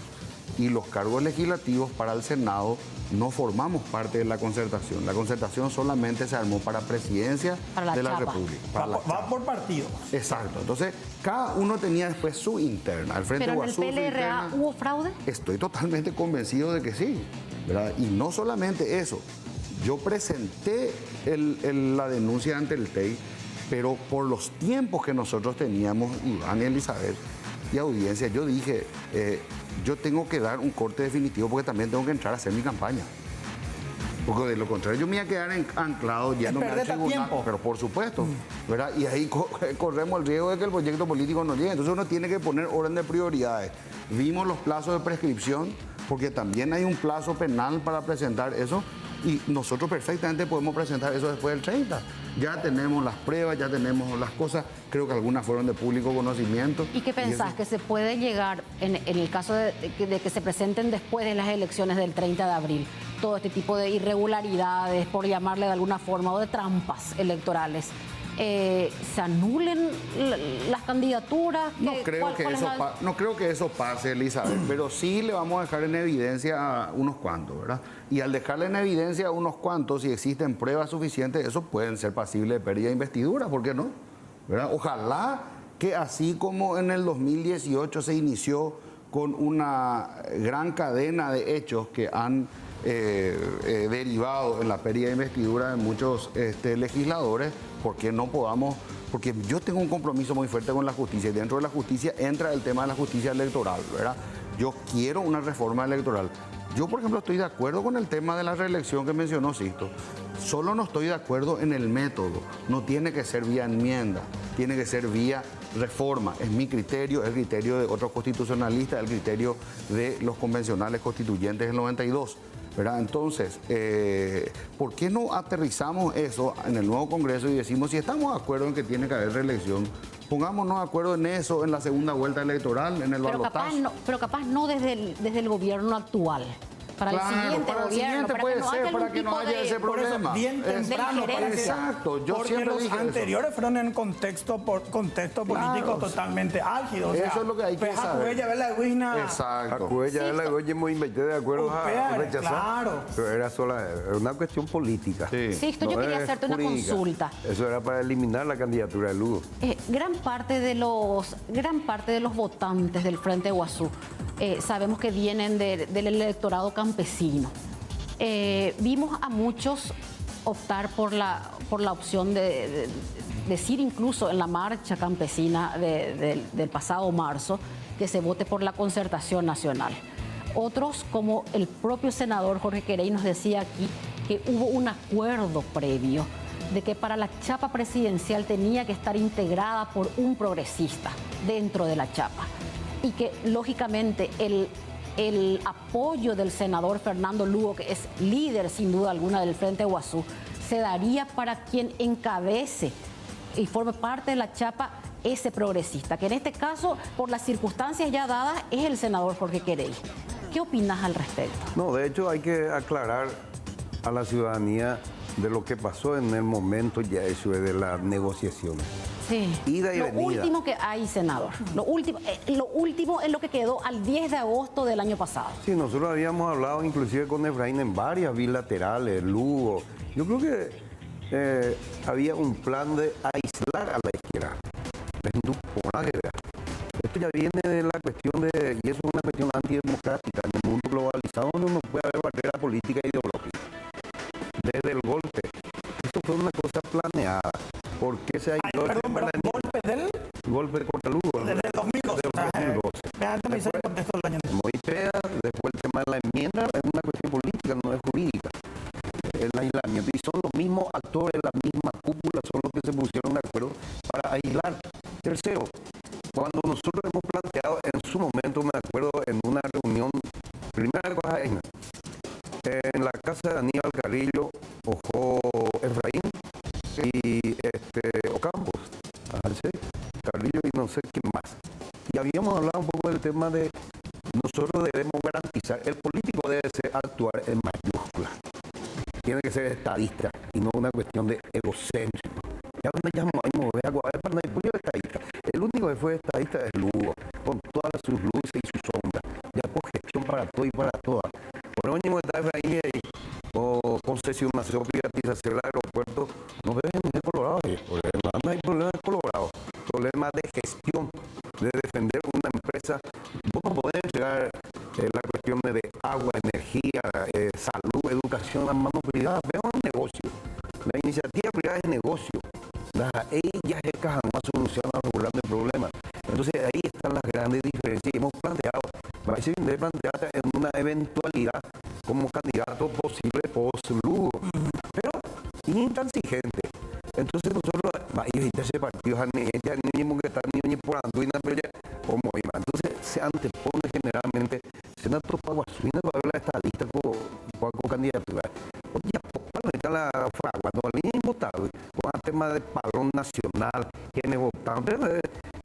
Y los cargos legislativos para el Senado no formamos parte de la concertación. La concertación solamente se armó para presidencia de la República. Va por partido. Exacto. Entonces, cada uno tenía después su interna. El Frente ¿Pero en Guazú, el PLRA hubo fraude? Estoy totalmente convencido de que sí, ¿verdad? Y no solamente eso. Yo presenté la denuncia ante el TEI, pero por los tiempos que nosotros teníamos, Iván y Elizabeth, y audiencia, yo dije, yo tengo que dar un corte definitivo porque también tengo que entrar a hacer mi campaña. Porque de lo contrario yo me iba a quedar anclado, ya no me da tiempo. Pero por supuesto, ¿verdad? Y ahí corremos el riesgo de que el proyecto político no llegue. Entonces uno tiene que poner orden de prioridades. Vimos los plazos de prescripción, porque también hay un plazo penal para presentar eso. Y nosotros perfectamente podemos presentar eso después del 30. Ya tenemos las pruebas, ya tenemos las cosas. Creo que algunas fueron de público conocimiento. ¿Y qué pensás? ¿Que se puede llegar, en el caso de que se presenten después de las elecciones del 30 de abril, todo este tipo de irregularidades, por llamarle de alguna forma, o de trampas electorales, se anulen las candidaturas? No creo que eso pase, Elizabeth, pero sí le vamos a dejar en evidencia a unos cuantos, ¿verdad? Y al dejarle en evidencia a unos cuantos, si existen pruebas suficientes, esos pueden ser pasibles de pérdida de investidura, ¿por qué no? ¿Verdad? Ojalá que así como en el 2018 se inició con una gran cadena de hechos que han derivado en la pérdida de investidura de muchos legisladores, ¿por qué no podamos? Porque yo tengo un compromiso muy fuerte con la justicia y dentro de la justicia entra el tema de la justicia electoral, ¿verdad? Yo quiero una reforma electoral. Yo, por ejemplo, estoy de acuerdo con el tema de la reelección que mencionó Sisto. Solo no estoy de acuerdo en el método. No tiene que ser vía enmienda, tiene que ser vía reforma. Es mi criterio, el criterio de otros constitucionalistas, el criterio de los convencionales constituyentes del 92. ¿Verdad? Entonces, ¿por qué no aterrizamos eso en el nuevo Congreso y decimos, si estamos de acuerdo en que tiene que haber reelección, pongámonos de acuerdo en eso en la segunda vuelta electoral, en el balotaje? Pero capaz no desde el gobierno actual. Para el siguiente gobierno, puede ser, para que no haya ese problema. Bien temprano, exacto. Yo porque siempre los dije anteriores fueron en contexto político totalmente álgido. Eso es lo que hay que saber. Exacto. Acuella la goya muy de acuerdo a rechazar. Claro. Pero era una cuestión política. Sisto, yo quería hacerte una consulta. Eso era para eliminar la candidatura de Lugo. Gran parte de los votantes del Frente Guazú sabemos que vienen del electorado campesino. Vimos a muchos optar por la opción de decir incluso en la marcha campesina del pasado marzo que se vote por la concertación nacional. Otros, como el propio senador Jorge Querey nos decía aquí, que hubo un acuerdo previo de que para la chapa presidencial tenía que estar integrada por un progresista dentro de la chapa. Y que lógicamente el apoyo del senador Fernando Lugo, que es líder sin duda alguna del Frente Guazú, se daría para quien encabece y forme parte de la chapa ese progresista, que en este caso, por las circunstancias ya dadas, es el senador Jorge Querey. ¿Qué opinas al respecto? No, de hecho hay que aclarar a la ciudadanía de lo que pasó en el momento ya eso es de las negociaciones. Sí. Ida y lo venida. último que hay, senador. Lo último es lo que quedó al 10 de agosto del año pasado. Sí, nosotros habíamos hablado inclusive con Efraín en varias bilaterales, Lugo. Yo creo que había un plan de aislar a la izquierda. Esto ya viene de la cuestión de, y eso es una cuestión antidemocrática, en el mundo globalizado donde no puede haber barrera política e ideológica. Desde el golpe, esto fue una cosa planeada. ¿Por qué se aisló el tema de la ¿Golpe del? golpe contra Lugo? Desde el 2012. Moipea, después el tema de la enmienda, es una cuestión política, no es jurídica. El aislamiento. Y son los mismos actores, la misma cúpula, son los que se pusieron de acuerdo para aislar. Tercero, cuando nosotros hemos planteado en su momento, me acuerdo, en una reunión, primera cosa en la casa de Aníbal Carrillo, Ojo Efraín y Ocampos, Carrillo y no sé quién más. Y habíamos hablado un poco del tema de nosotros debemos garantizar, el político debe actuar en mayúscula, tiene que ser estadista y no una cuestión de egocéntrico. Ya el único que fue estadista es Lugo, con todas sus luces y sus sombras. Ya por gestión para todo y para todas. Por último está Efraín o concesionación, privatización del aeropuerto, no deben de Colorado. Porque no hay problemas de Colorado, problemas de gestión, de defender una empresa. Vos no podés entregar la cuestión de agua, energía, salud, educación a mano privada. Veo un negocio. La iniciativa privada es negocio. Ellas jamás solucionan los grandes problemas. Entonces ahí están las grandes diferencias. Y hemos planteado, en una eventualidad como candidato posible post-Lugo, pero intransigente. Entonces nosotros, ese partido, entonces se antepone generalmente, Senato Paguasuina para ver la estadista con candidatura. La fragua, no es imputable, con el tema del padrón nacional, quienes votaron,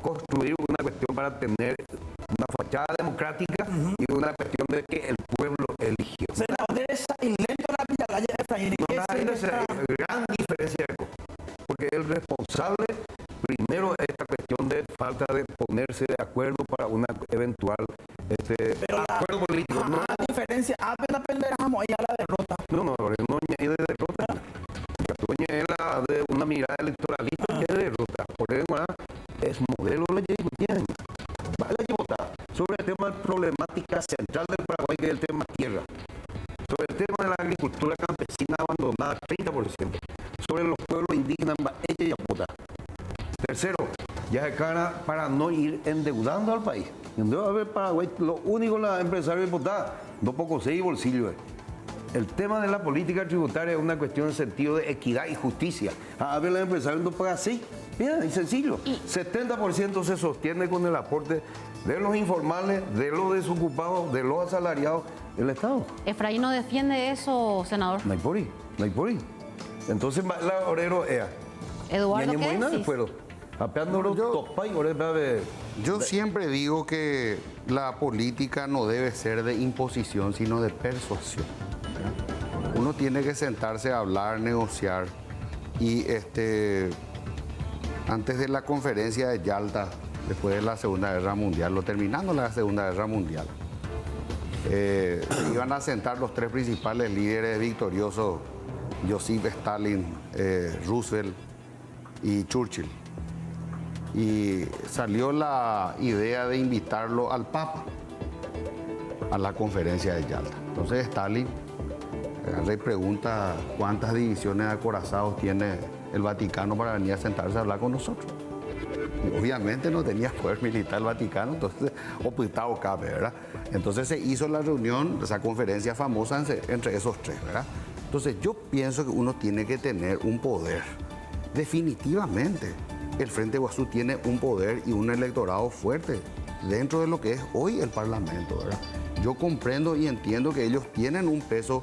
construir una cuestión para tener una fachada democrática y una cuestión de que el pueblo eligió. Gran diferencia, porque el responsable, primero, esta cuestión de falta de ponerse de acuerdo para una eventual acuerdo político. La diferencia, apenas penderamos ahí a la derrota. No es de derrota. Es de una mirada electoralista que es de derrota. Por eso es modelo la sobre el tema de problemática central del Paraguay, que es el tema tierra. Sobre el tema de la agricultura campesina abandonada, 30%. Sobre los pueblos indígenas, ella y Apota. Tercero, ya de cara para no ir endeudando al país. Entonces, a ver, Paraguay, lo único la empresaria diputada, no poco y bolsillo. El tema de la política tributaria es una cuestión de sentido de equidad y justicia. A ver, la empresaria no paga así. Mira, es sencillo. 70% se sostiene con el aporte de los informales, de los desocupados, de los asalariados del Estado. Efraín no defiende eso, senador. No hay por ahí. Entonces, la obrero Eduardo, ¿qué decís? Yo siempre digo que la política no debe ser de imposición, sino de persuasión. Uno tiene que sentarse a hablar, negociar. Y antes de la conferencia de Yalta, después de la Segunda Guerra Mundial, terminando la Segunda Guerra Mundial, iban a sentar los tres principales líderes victoriosos, Joseph Stalin, Roosevelt y Churchill. Y salió la idea de invitarlo al Papa a la conferencia de Yalta. Entonces Stalin le pregunta cuántas divisiones de acorazados tiene el Vaticano para venir a sentarse a hablar con nosotros. Y obviamente no tenía poder militar el Vaticano, entonces ocultado cabe, ¿verdad? Entonces se hizo la reunión, esa conferencia famosa entre esos tres, ¿verdad? Entonces yo pienso que uno tiene que tener un poder, definitivamente. El Frente Guazú tiene un poder y un electorado fuerte dentro de lo que es hoy el Parlamento, ¿verdad? Yo comprendo y entiendo que ellos tienen un peso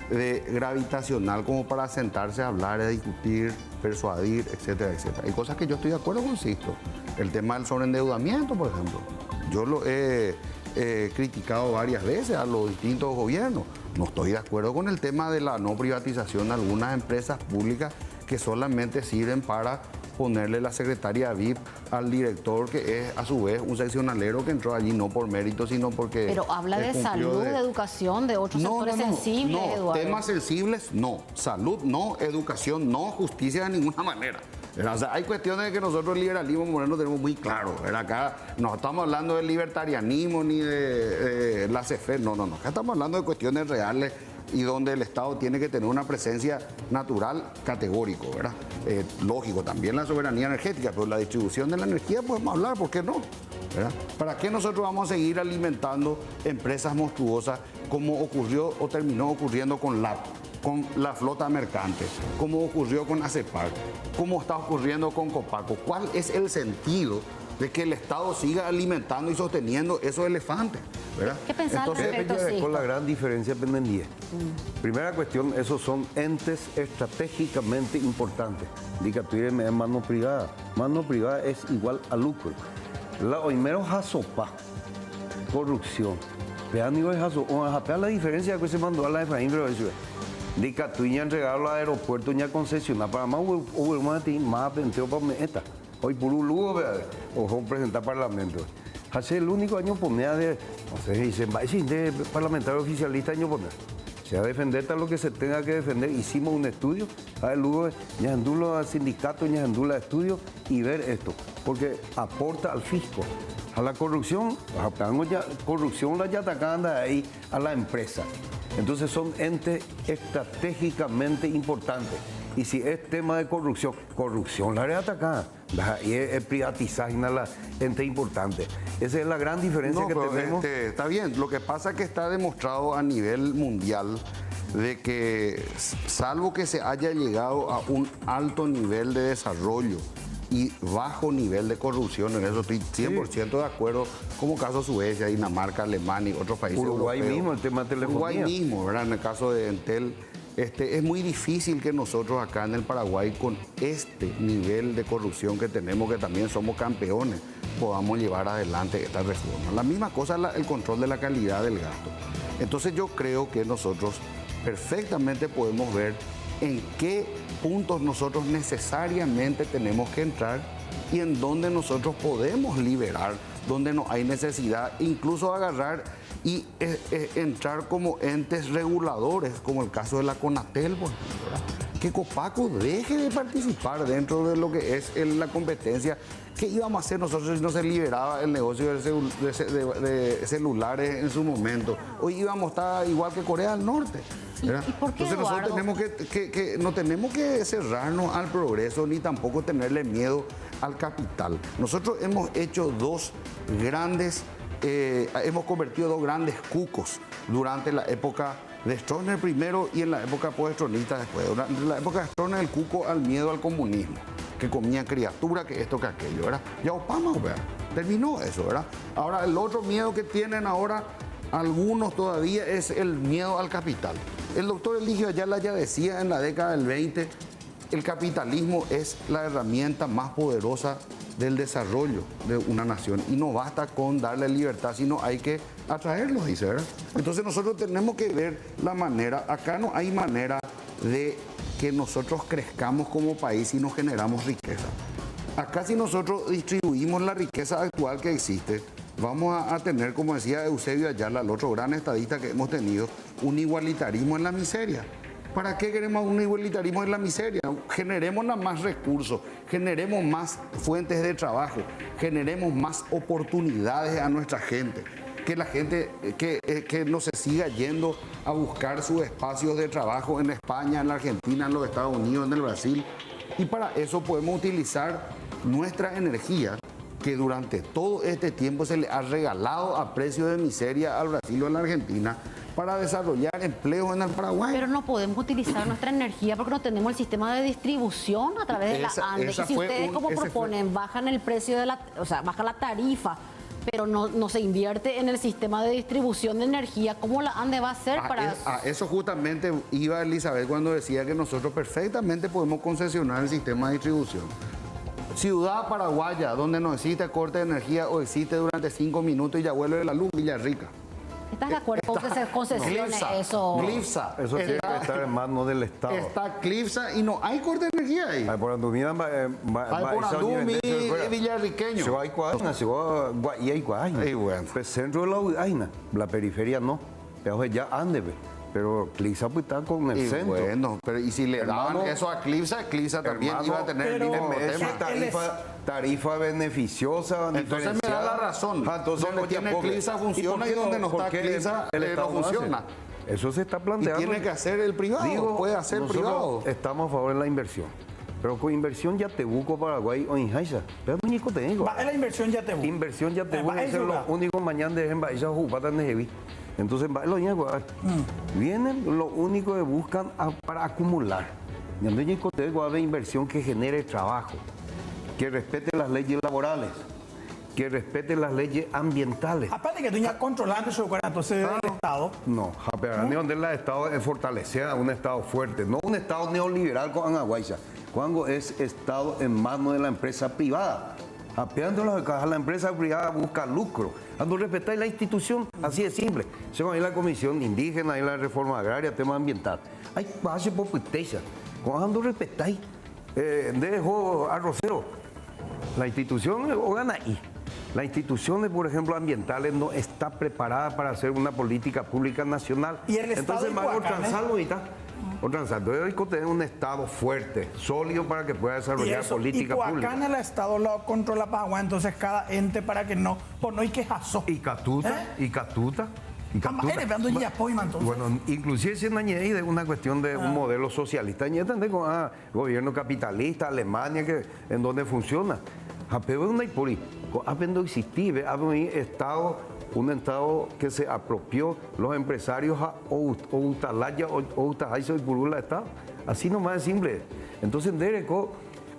gravitacional como para sentarse a hablar, a discutir, persuadir, etcétera, etcétera. Hay cosas que yo estoy de acuerdo con Sisto. El tema del sobreendeudamiento, por ejemplo. Yo lo he criticado varias veces a los distintos gobiernos. No estoy de acuerdo con el tema de la no privatización de algunas empresas públicas que solamente sirven para ponerle la secretaria VIP al director, que es a su vez un seccionalero que entró allí no por mérito, sino porque... Pero habla de salud, de educación, de otros sectores sensibles, no, Eduardo. temas sensibles, no. Salud, no. Educación, no. Justicia de ninguna manera. O sea, hay cuestiones que nosotros el liberalismo moreno tenemos muy claro. Acá no estamos hablando del libertarianismo ni de la CFE, no. Acá estamos hablando de cuestiones reales y donde el Estado tiene que tener una presencia natural categórico, ¿verdad? Lógico, también la soberanía energética, pero la distribución de la energía podemos hablar, ¿por qué no? ¿Verdad? ¿Para qué nosotros vamos a seguir alimentando empresas monstruosas como ocurrió o terminó ocurriendo con la flota mercante, como ocurrió con ACEPAC, como está ocurriendo con Copaco? ¿Cuál es el sentido de que el Estado siga alimentando y sosteniendo esos elefantes? ¿Verdad? ¿Qué pensás al respecto, sí? Con la gran diferencia pendiente. Primera cuestión, esos son entes estratégicamente importantes. Diga, tú eres mano privada. Mano privada es igual a lucro. La primero jasopa, corrupción. Vean, digo, la diferencia que se mandó a la Efraín, pero eso es. Diga, tú ya entregaron al aeropuerto, ya concesionar para más, o más penteo para meta. Hoy por un lujo, ¿verdad? O presentar parlamento. Hace el único año ponía de, no sé, dicen, de parlamentario oficialista año poner. O sea, defender tal lo que se tenga que defender. Hicimos un estudio, a ver, luego ñandulo al sindicato, ñandulo al estudio y ver esto, porque aporta al fisco. A la corrupción, corrupción la ya atacan ahí a la empresa. Entonces son entes estratégicamente importantes. Y si es tema de corrupción la haré atacar. Y es privatizar la ente importante. Esa es la gran diferencia que tenemos. Está bien, lo que pasa es que está demostrado a nivel mundial de que, salvo que se haya llegado a un alto nivel de desarrollo y bajo nivel de corrupción, en eso estoy 100% de acuerdo, como caso Suecia, Dinamarca, Alemania y otros países Uruguay europeos. mismo, el tema de telefonía. Uruguay mismo, ¿verdad? En el caso de Entel, es muy difícil que nosotros acá en el Paraguay, con este nivel de corrupción que tenemos, que también somos campeones, podamos llevar adelante esta reforma. La misma cosa es el control de la calidad del gasto. Entonces yo creo que nosotros perfectamente podemos ver en qué puntos nosotros necesariamente tenemos que entrar y en dónde nosotros podemos liberar, donde no hay necesidad, incluso agarrar y entrar como entes reguladores, como el caso de la CONATEL, por ejemplo, ¿verdad? Que Copaco deje de participar dentro de lo que es la competencia. ¿Qué íbamos a hacer nosotros si no se liberaba el negocio de celulares en su momento? Hoy íbamos a estar igual que Corea del Norte. ¿Y por qué, entonces nosotros tenemos no tenemos que cerrarnos al progreso ni tampoco tenerle miedo al capital. Nosotros hemos hecho hemos convertido dos grandes cucos durante la época de Stroessner primero y en la época post-stronista después. Durante la época de Stroessner, el cuco al miedo al comunismo, que comía criatura, que esto, que aquello, ¿verdad? Ya Obama, ¿verdad? Terminó eso, ¿verdad? Ahora, el otro miedo que tienen ahora algunos todavía es el miedo al capital. El doctor Eligio Ayala ya decía en la década del 20, el capitalismo es la herramienta más poderosa del desarrollo de una nación y no basta con darle libertad, sino hay que atraerlos, dice, ¿verdad? Entonces nosotros tenemos que ver la manera, acá no hay manera de que nosotros crezcamos como país si no generamos riqueza. Acá si nosotros distribuimos la riqueza actual que existe, vamos a tener, como decía Eusebio Ayala, el otro gran estadista que hemos tenido, un igualitarismo en la miseria. ¿Para qué queremos un igualitarismo en la miseria? Generemos más recursos, generemos más fuentes de trabajo, generemos más oportunidades a nuestra gente. Que la gente que no se siga yendo a buscar sus espacios de trabajo en España, en la Argentina, en los Estados Unidos, en el Brasil. Y para eso podemos utilizar nuestra energía, que durante todo este tiempo se le ha regalado a precio de miseria al Brasil o a la Argentina, para desarrollar empleos en el Paraguay. Pero no podemos utilizar nuestra energía porque no tenemos el sistema de distribución a través de la ANDE. Y si ustedes, como proponen, bajan el precio bajan la tarifa, pero no se invierte en el sistema de distribución de energía, ¿cómo la ANDE va a hacer para...? A eso justamente iba Elizabeth cuando decía que nosotros perfectamente podemos concesionar el sistema de distribución. Ciudad paraguaya, donde no existe corte de energía o existe durante 5 minutos y ya vuelve la luz, Villarrica. ¿Estás de acuerdo con que se concesione eso? Eso tiene que estar en manos del Estado. Está Clipsa y no hay corte de energía ahí. Por Andumía, por Andumi y Villarriqueño. Se va a Guayna, se va a Guayna. Pues centro de la Guayna, la periferia no. Pero ya ande, pero Clipsa pues está con el centro. Bueno, pero y si le daban eso a Clipsa, Clipsa también iba a tener el mismo tema. Tarifa beneficiosa. Entonces me da la razón. Donde tiene Clipsa funciona y donde no está Clipsa no funciona. Eso se está planteando. Y tiene que hacer el privado, puede hacer privado. Estamos a favor de la inversión. Pero con inversión Yatebuco, Paraguay o Injaiza. Pero no te digo. Va la inversión Yatebuco. Inversión Yatebuco es lo único mañana de Embaiza Jupata Nejevi. Entonces, vienen lo único que buscan para acumular. Y entonces de inversión que genere trabajo, que respete las leyes laborales, que respete las leyes ambientales. Aparte que tú ya controlando su cuerpo, entonces del Estado. No, pero donde el Estado es fortalecer a un Estado fuerte, no un Estado neoliberal con Anguayza. Cuando es Estado en manos de la empresa privada. Apeando las cajas, la empresa privada busca lucro. Cuando respetáis la institución, así de simple. Según ahí la Comisión Indígena, ahí la Reforma Agraria, tema ambiental. Hay base por putecha. Cuando respetáis, dejo arrocero. La institución o gana ahí. La institución, por ejemplo, ambientales no está preparada para hacer una política pública nacional. Y el Estado entonces va a transarlo ahorita. Entonces hay que tener un Estado fuerte, sólido para que pueda desarrollar política pública. Y acá en el Estado lo controla Paraguay, entonces cada ente para que no, pues no hay quejazo. Y Catuta, y Catuta. Bueno, inclusive se añade de una cuestión de un modelo socialista, y entender con gobierno capitalista, Alemania, que en donde funciona. Pero una hipótesis, habiendo existido, un Estado que se apropió los empresarios o Utalaya o Utajaiso y Purula Estado. Así nomás es simple. Entonces,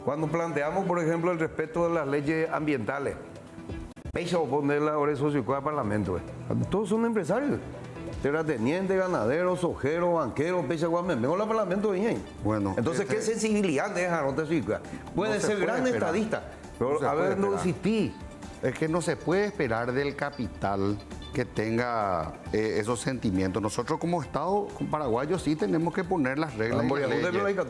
cuando planteamos, por ejemplo, el respeto de las leyes ambientales, pecho poner la hora socioeconómica al Parlamento. Todos son empresarios. Terratenientes, ganaderos, ojeros, banqueros, pecha vengo al Parlamento. Bueno, entonces, ¿qué sensibilidad deja Nota Socioeconómica? Puede ser gran estadista, pero a ver, no existí. Es que no se puede esperar del capital que tenga esos sentimientos. Nosotros como Estado paraguayo sí tenemos que poner las reglas y las leyes.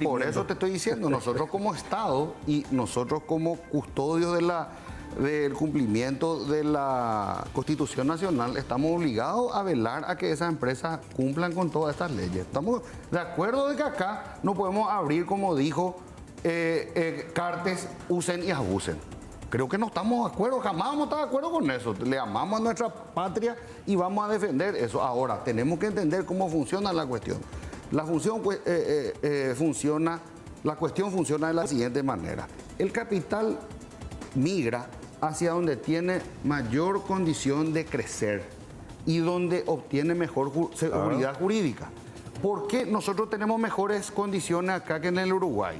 Por eso te estoy diciendo, nosotros como Estado y nosotros como custodios del cumplimiento de la Constitución Nacional estamos obligados a velar a que esas empresas cumplan con todas estas leyes. Estamos de acuerdo de que acá no podemos abrir, como dijo, cartes, usen y abusen. Creo que no estamos de acuerdo, jamás vamos a estar de acuerdo con eso. Le amamos a nuestra patria y vamos a defender eso. Ahora, tenemos que entender cómo funciona la cuestión. La cuestión funciona de la siguiente manera. El capital migra hacia donde tiene mayor condición de crecer y donde obtiene mejor seguridad jurídica. ¿Por qué nosotros tenemos mejores condiciones acá que en el Uruguay?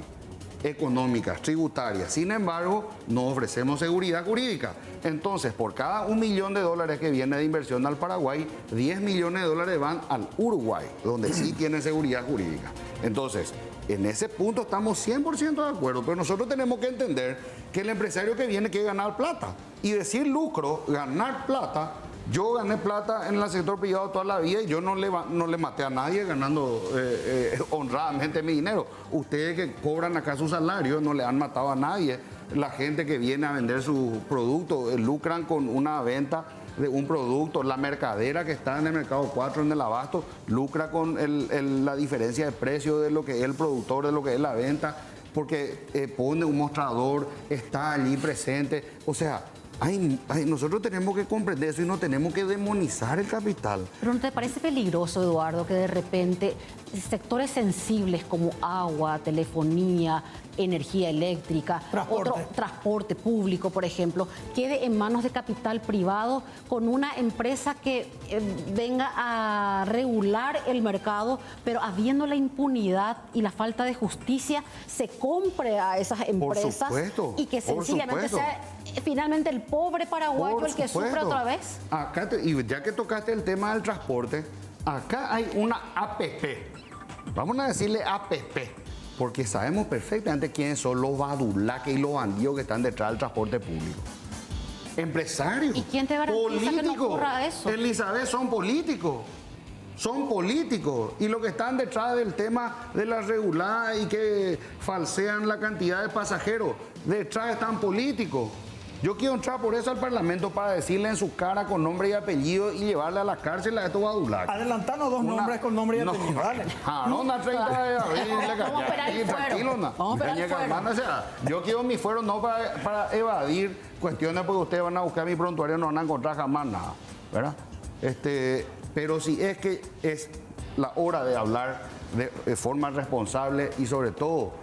Económicas, tributarias. Sin embargo, no ofrecemos seguridad jurídica. Entonces, por cada $1 millón que viene de inversión al Paraguay, $10 millones van al Uruguay, donde sí tienen seguridad jurídica. Entonces, en ese punto estamos 100% de acuerdo, pero nosotros tenemos que entender que el empresario que viene quiere ganar plata. Y decir lucro, ganar plata. Yo gané plata en el sector privado toda la vida y yo no le maté a nadie ganando honradamente mi dinero. Ustedes que cobran acá su salario no le han matado a nadie. La gente que viene a vender sus productos lucran con una venta de un producto. La mercadera que está en el mercado 4 en el abasto lucra con la diferencia de precio de lo que es el productor, de lo que es la venta, porque pone un mostrador, está allí presente. O sea, nosotros tenemos que comprender eso y no tenemos que demonizar el capital. ¿Pero no te parece peligroso, Eduardo, que de repente sectores sensibles como agua, telefonía, energía eléctrica, transporte público, por ejemplo, quede en manos de capital privado con una empresa que venga a regular el mercado, pero habiendo la impunidad y la falta de justicia, se compre a esas empresas y que sencillamente sea finalmente el pobre paraguayo el que sufre otra vez? Acá y ya que tocaste el tema del transporte, acá hay una APP. Vamos a decirle APP, porque sabemos perfectamente quiénes son los badulaques y los bandidos que están detrás del transporte público. Empresarios. ¿Y quién te garantiza que no ocurra eso? Elizabeth, son políticos. Son políticos. Y lo que están detrás del tema de la regulada y que falsean la cantidad de pasajeros, detrás están políticos. Yo quiero entrar por eso al Parlamento para decirle en su cara con nombre y apellido y llevarle a la cárcel a estos badulacos. Adelantanos dos nombres con nombre y apellido. Dale. Una 30 de abril. Tranquilo, yo quiero mi fuero no para evadir cuestiones porque ustedes van a buscar mi prontuario, no van a encontrar jamás nada, ¿verdad? Pero sí es que es la hora de hablar de forma responsable y sobre todo,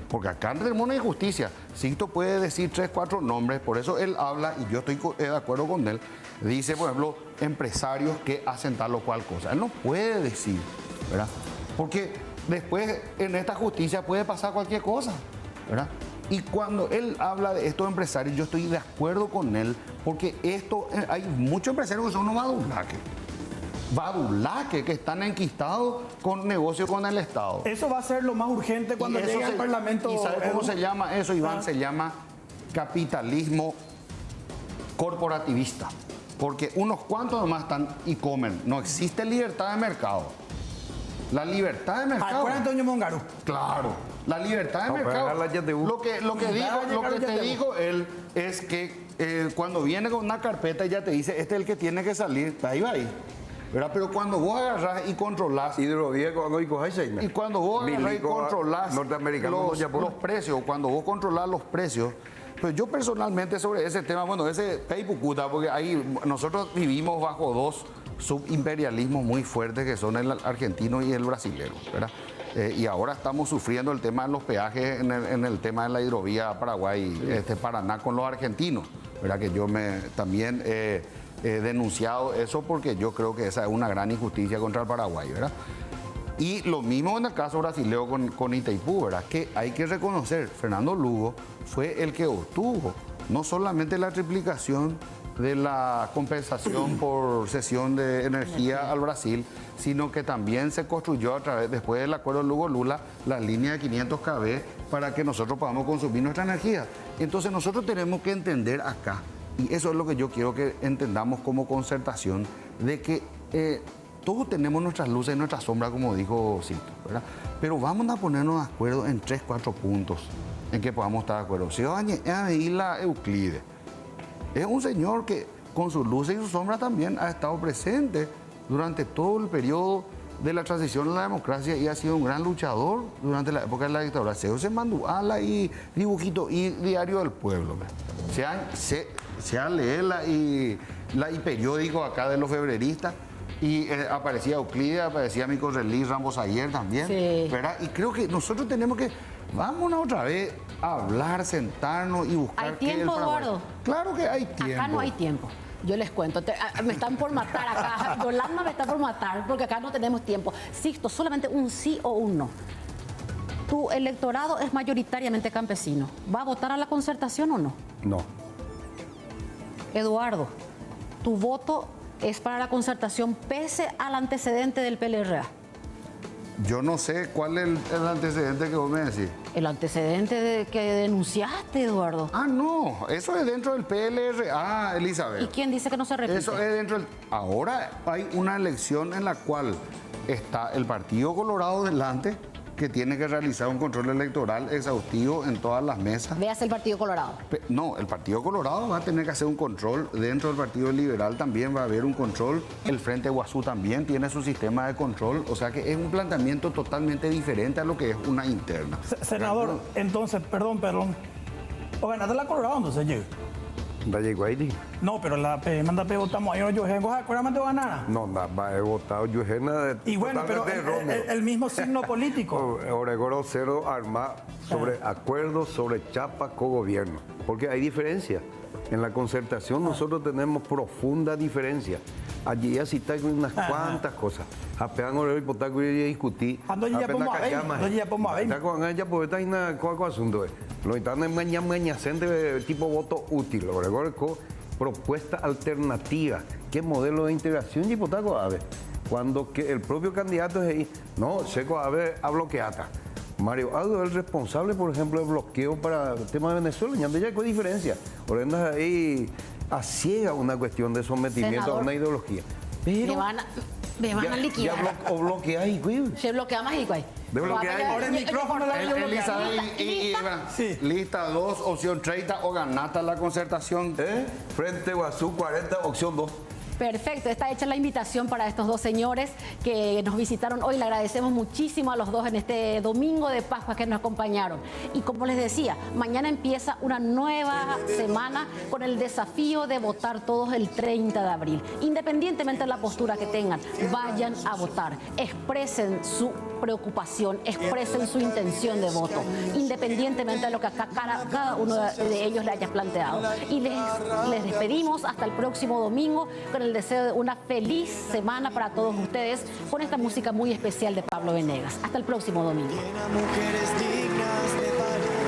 porque acá tenemos una injusticia. Sixto puede decir 3, 4 nombres, por eso él habla, y yo estoy de acuerdo con él, dice, por ejemplo, empresarios que hacen tal o cual cosa. Él no puede decir, ¿verdad? Porque después en esta justicia puede pasar cualquier cosa, ¿verdad? Y cuando él habla de estos empresarios, yo estoy de acuerdo con él, porque hay muchos empresarios que son unos badulaques que están enquistados con negocios con el Estado. Eso va a ser lo más urgente cuando llegue al Parlamento. ¿Y sabe cómo se llama eso, Iván? Se llama capitalismo corporativista. Porque unos cuantos nomás están y comen. No existe libertad de mercado. La libertad de mercado. Acuérdate, doña Mongaru. Claro. La libertad de mercado. Lo que te dijo él es que cuando viene con una carpeta ya te dice, este es el que tiene que salir. Ahí va ahí. ¿Verdad? Pero cuando vos agarrás y controlás y cuando vos agarrás y controlás los precios, cuando vos controlás los precios, pues yo personalmente sobre ese tema, bueno, ese peipucuta, porque ahí nosotros vivimos bajo dos subimperialismos muy fuertes que son el argentino y el brasilero, ¿verdad? Y ahora estamos sufriendo el tema de los peajes en el tema de la hidrovía Paraguay-Paraná con los argentinos, ¿verdad? Que yo también he denunciado eso porque yo creo que esa es una gran injusticia contra el Paraguay, ¿verdad? Y lo mismo en el caso brasileño con Itaipú, ¿verdad? Que hay que reconocer, Fernando Lugo fue el que obtuvo no solamente la triplicación de la compensación por cesión de energía al Brasil, sino que también se construyó a través, después del acuerdo Lugo-Lula, la línea de 500 kV para que nosotros podamos consumir nuestra energía. Entonces nosotros tenemos que entender acá, y eso es lo que yo quiero que entendamos como concertación, de que todos tenemos nuestras luces y nuestras sombras, como dijo Cito, ¿verdad? Pero vamos a ponernos de acuerdo en 3, 4 puntos en que podamos estar de acuerdo. Si Isla Euclides es un señor que con sus luces y sus sombras también ha estado presente durante todo el periodo de la transición a la democracia y ha sido un gran luchador durante la época de la dictadura. Se Manduala y Dibujito y Diario del Pueblo. Se leer y periódico acá de los febreristas y aparecía Euclides, aparecía Mico Relí, Ramos Ayer también, ¿verdad? Y creo que nosotros tenemos que, vámonos otra vez a hablar, sentarnos y buscar. ¿Hay tiempo, Eduardo? Claro que hay tiempo. Acá no hay tiempo. Yo les cuento, me están por matar acá. Yolanda me está por matar porque acá no tenemos tiempo. Sixto, solamente un sí o un no. Tu electorado es mayoritariamente campesino. ¿Va a votar a la concertación o no? No. Eduardo, tu voto es para la concertación pese al antecedente del PLRA. Yo no sé cuál es el antecedente que vos me decís. El antecedente que denunciaste, Eduardo. Ah, no, eso es dentro del PLRA, Elizabeth. ¿Y quién dice que no se repite? Eso es dentro del... Ahora hay una elección en la cual está el Partido Colorado delante, que tiene que realizar un control electoral exhaustivo en todas las mesas. Veas el Partido Colorado. No, el Partido Colorado va a tener que hacer un control. Dentro del Partido Liberal también va a haber un control. El Frente Guazú también tiene su sistema de control. O sea que es un planteamiento totalmente diferente a lo que es una interna. Senador, entonces, perdón. ¿O ganaste la Colorado entonces, llega? No, pero la manda votamos ahí, yo seguramente va a ganar. No, he votado yo y bueno, pero el mismo signo político. Oregoro cero arma sobre acuerdos sobre chapa co-gobierno, porque hay diferencia. En la concertación nosotros tenemos profunda diferencia. Allí ya sí hay unas cuantas cosas. Apenas ahora hipotaco y discutir. Ya podemos ver. Ya pues está en cuál asunto es. Lo están en mañana tipo voto útil. Propuesta alternativa. ¿Qué modelo de integración y hipotaco a ver? Cuando que el propio candidato es ahí, no, seco a ver, a bloqueata. Mario Aldo es el responsable, por ejemplo, del bloqueo para el tema de Venezuela. Ya hay diferencia. Ahora andas ahí ciega una cuestión de sometimiento Senador, a una ideología. Pero me van a liquidar. o bloquear y güey. Se bloquea más y güey. Ahora el micrófono Elizabeth y lista 2, opción 30 o ganata la concertación. Frente Guazú 40, opción 2. Perfecto, está hecha la invitación para estos dos señores que nos visitaron hoy. Le agradecemos muchísimo a los dos en este domingo de Pascua que nos acompañaron. Y como les decía, mañana empieza una nueva semana con el desafío de votar todos el 30 de abril. Independientemente de la postura que tengan, vayan a votar, expresen su preocupación, expresen su intención de voto, independientemente de lo que acá cada uno de ellos le haya planteado. Y les despedimos hasta el próximo domingo con el deseo de una feliz semana para todos ustedes con esta música muy especial de Pablo Venegas. Hasta el próximo domingo. Mujeres dignas de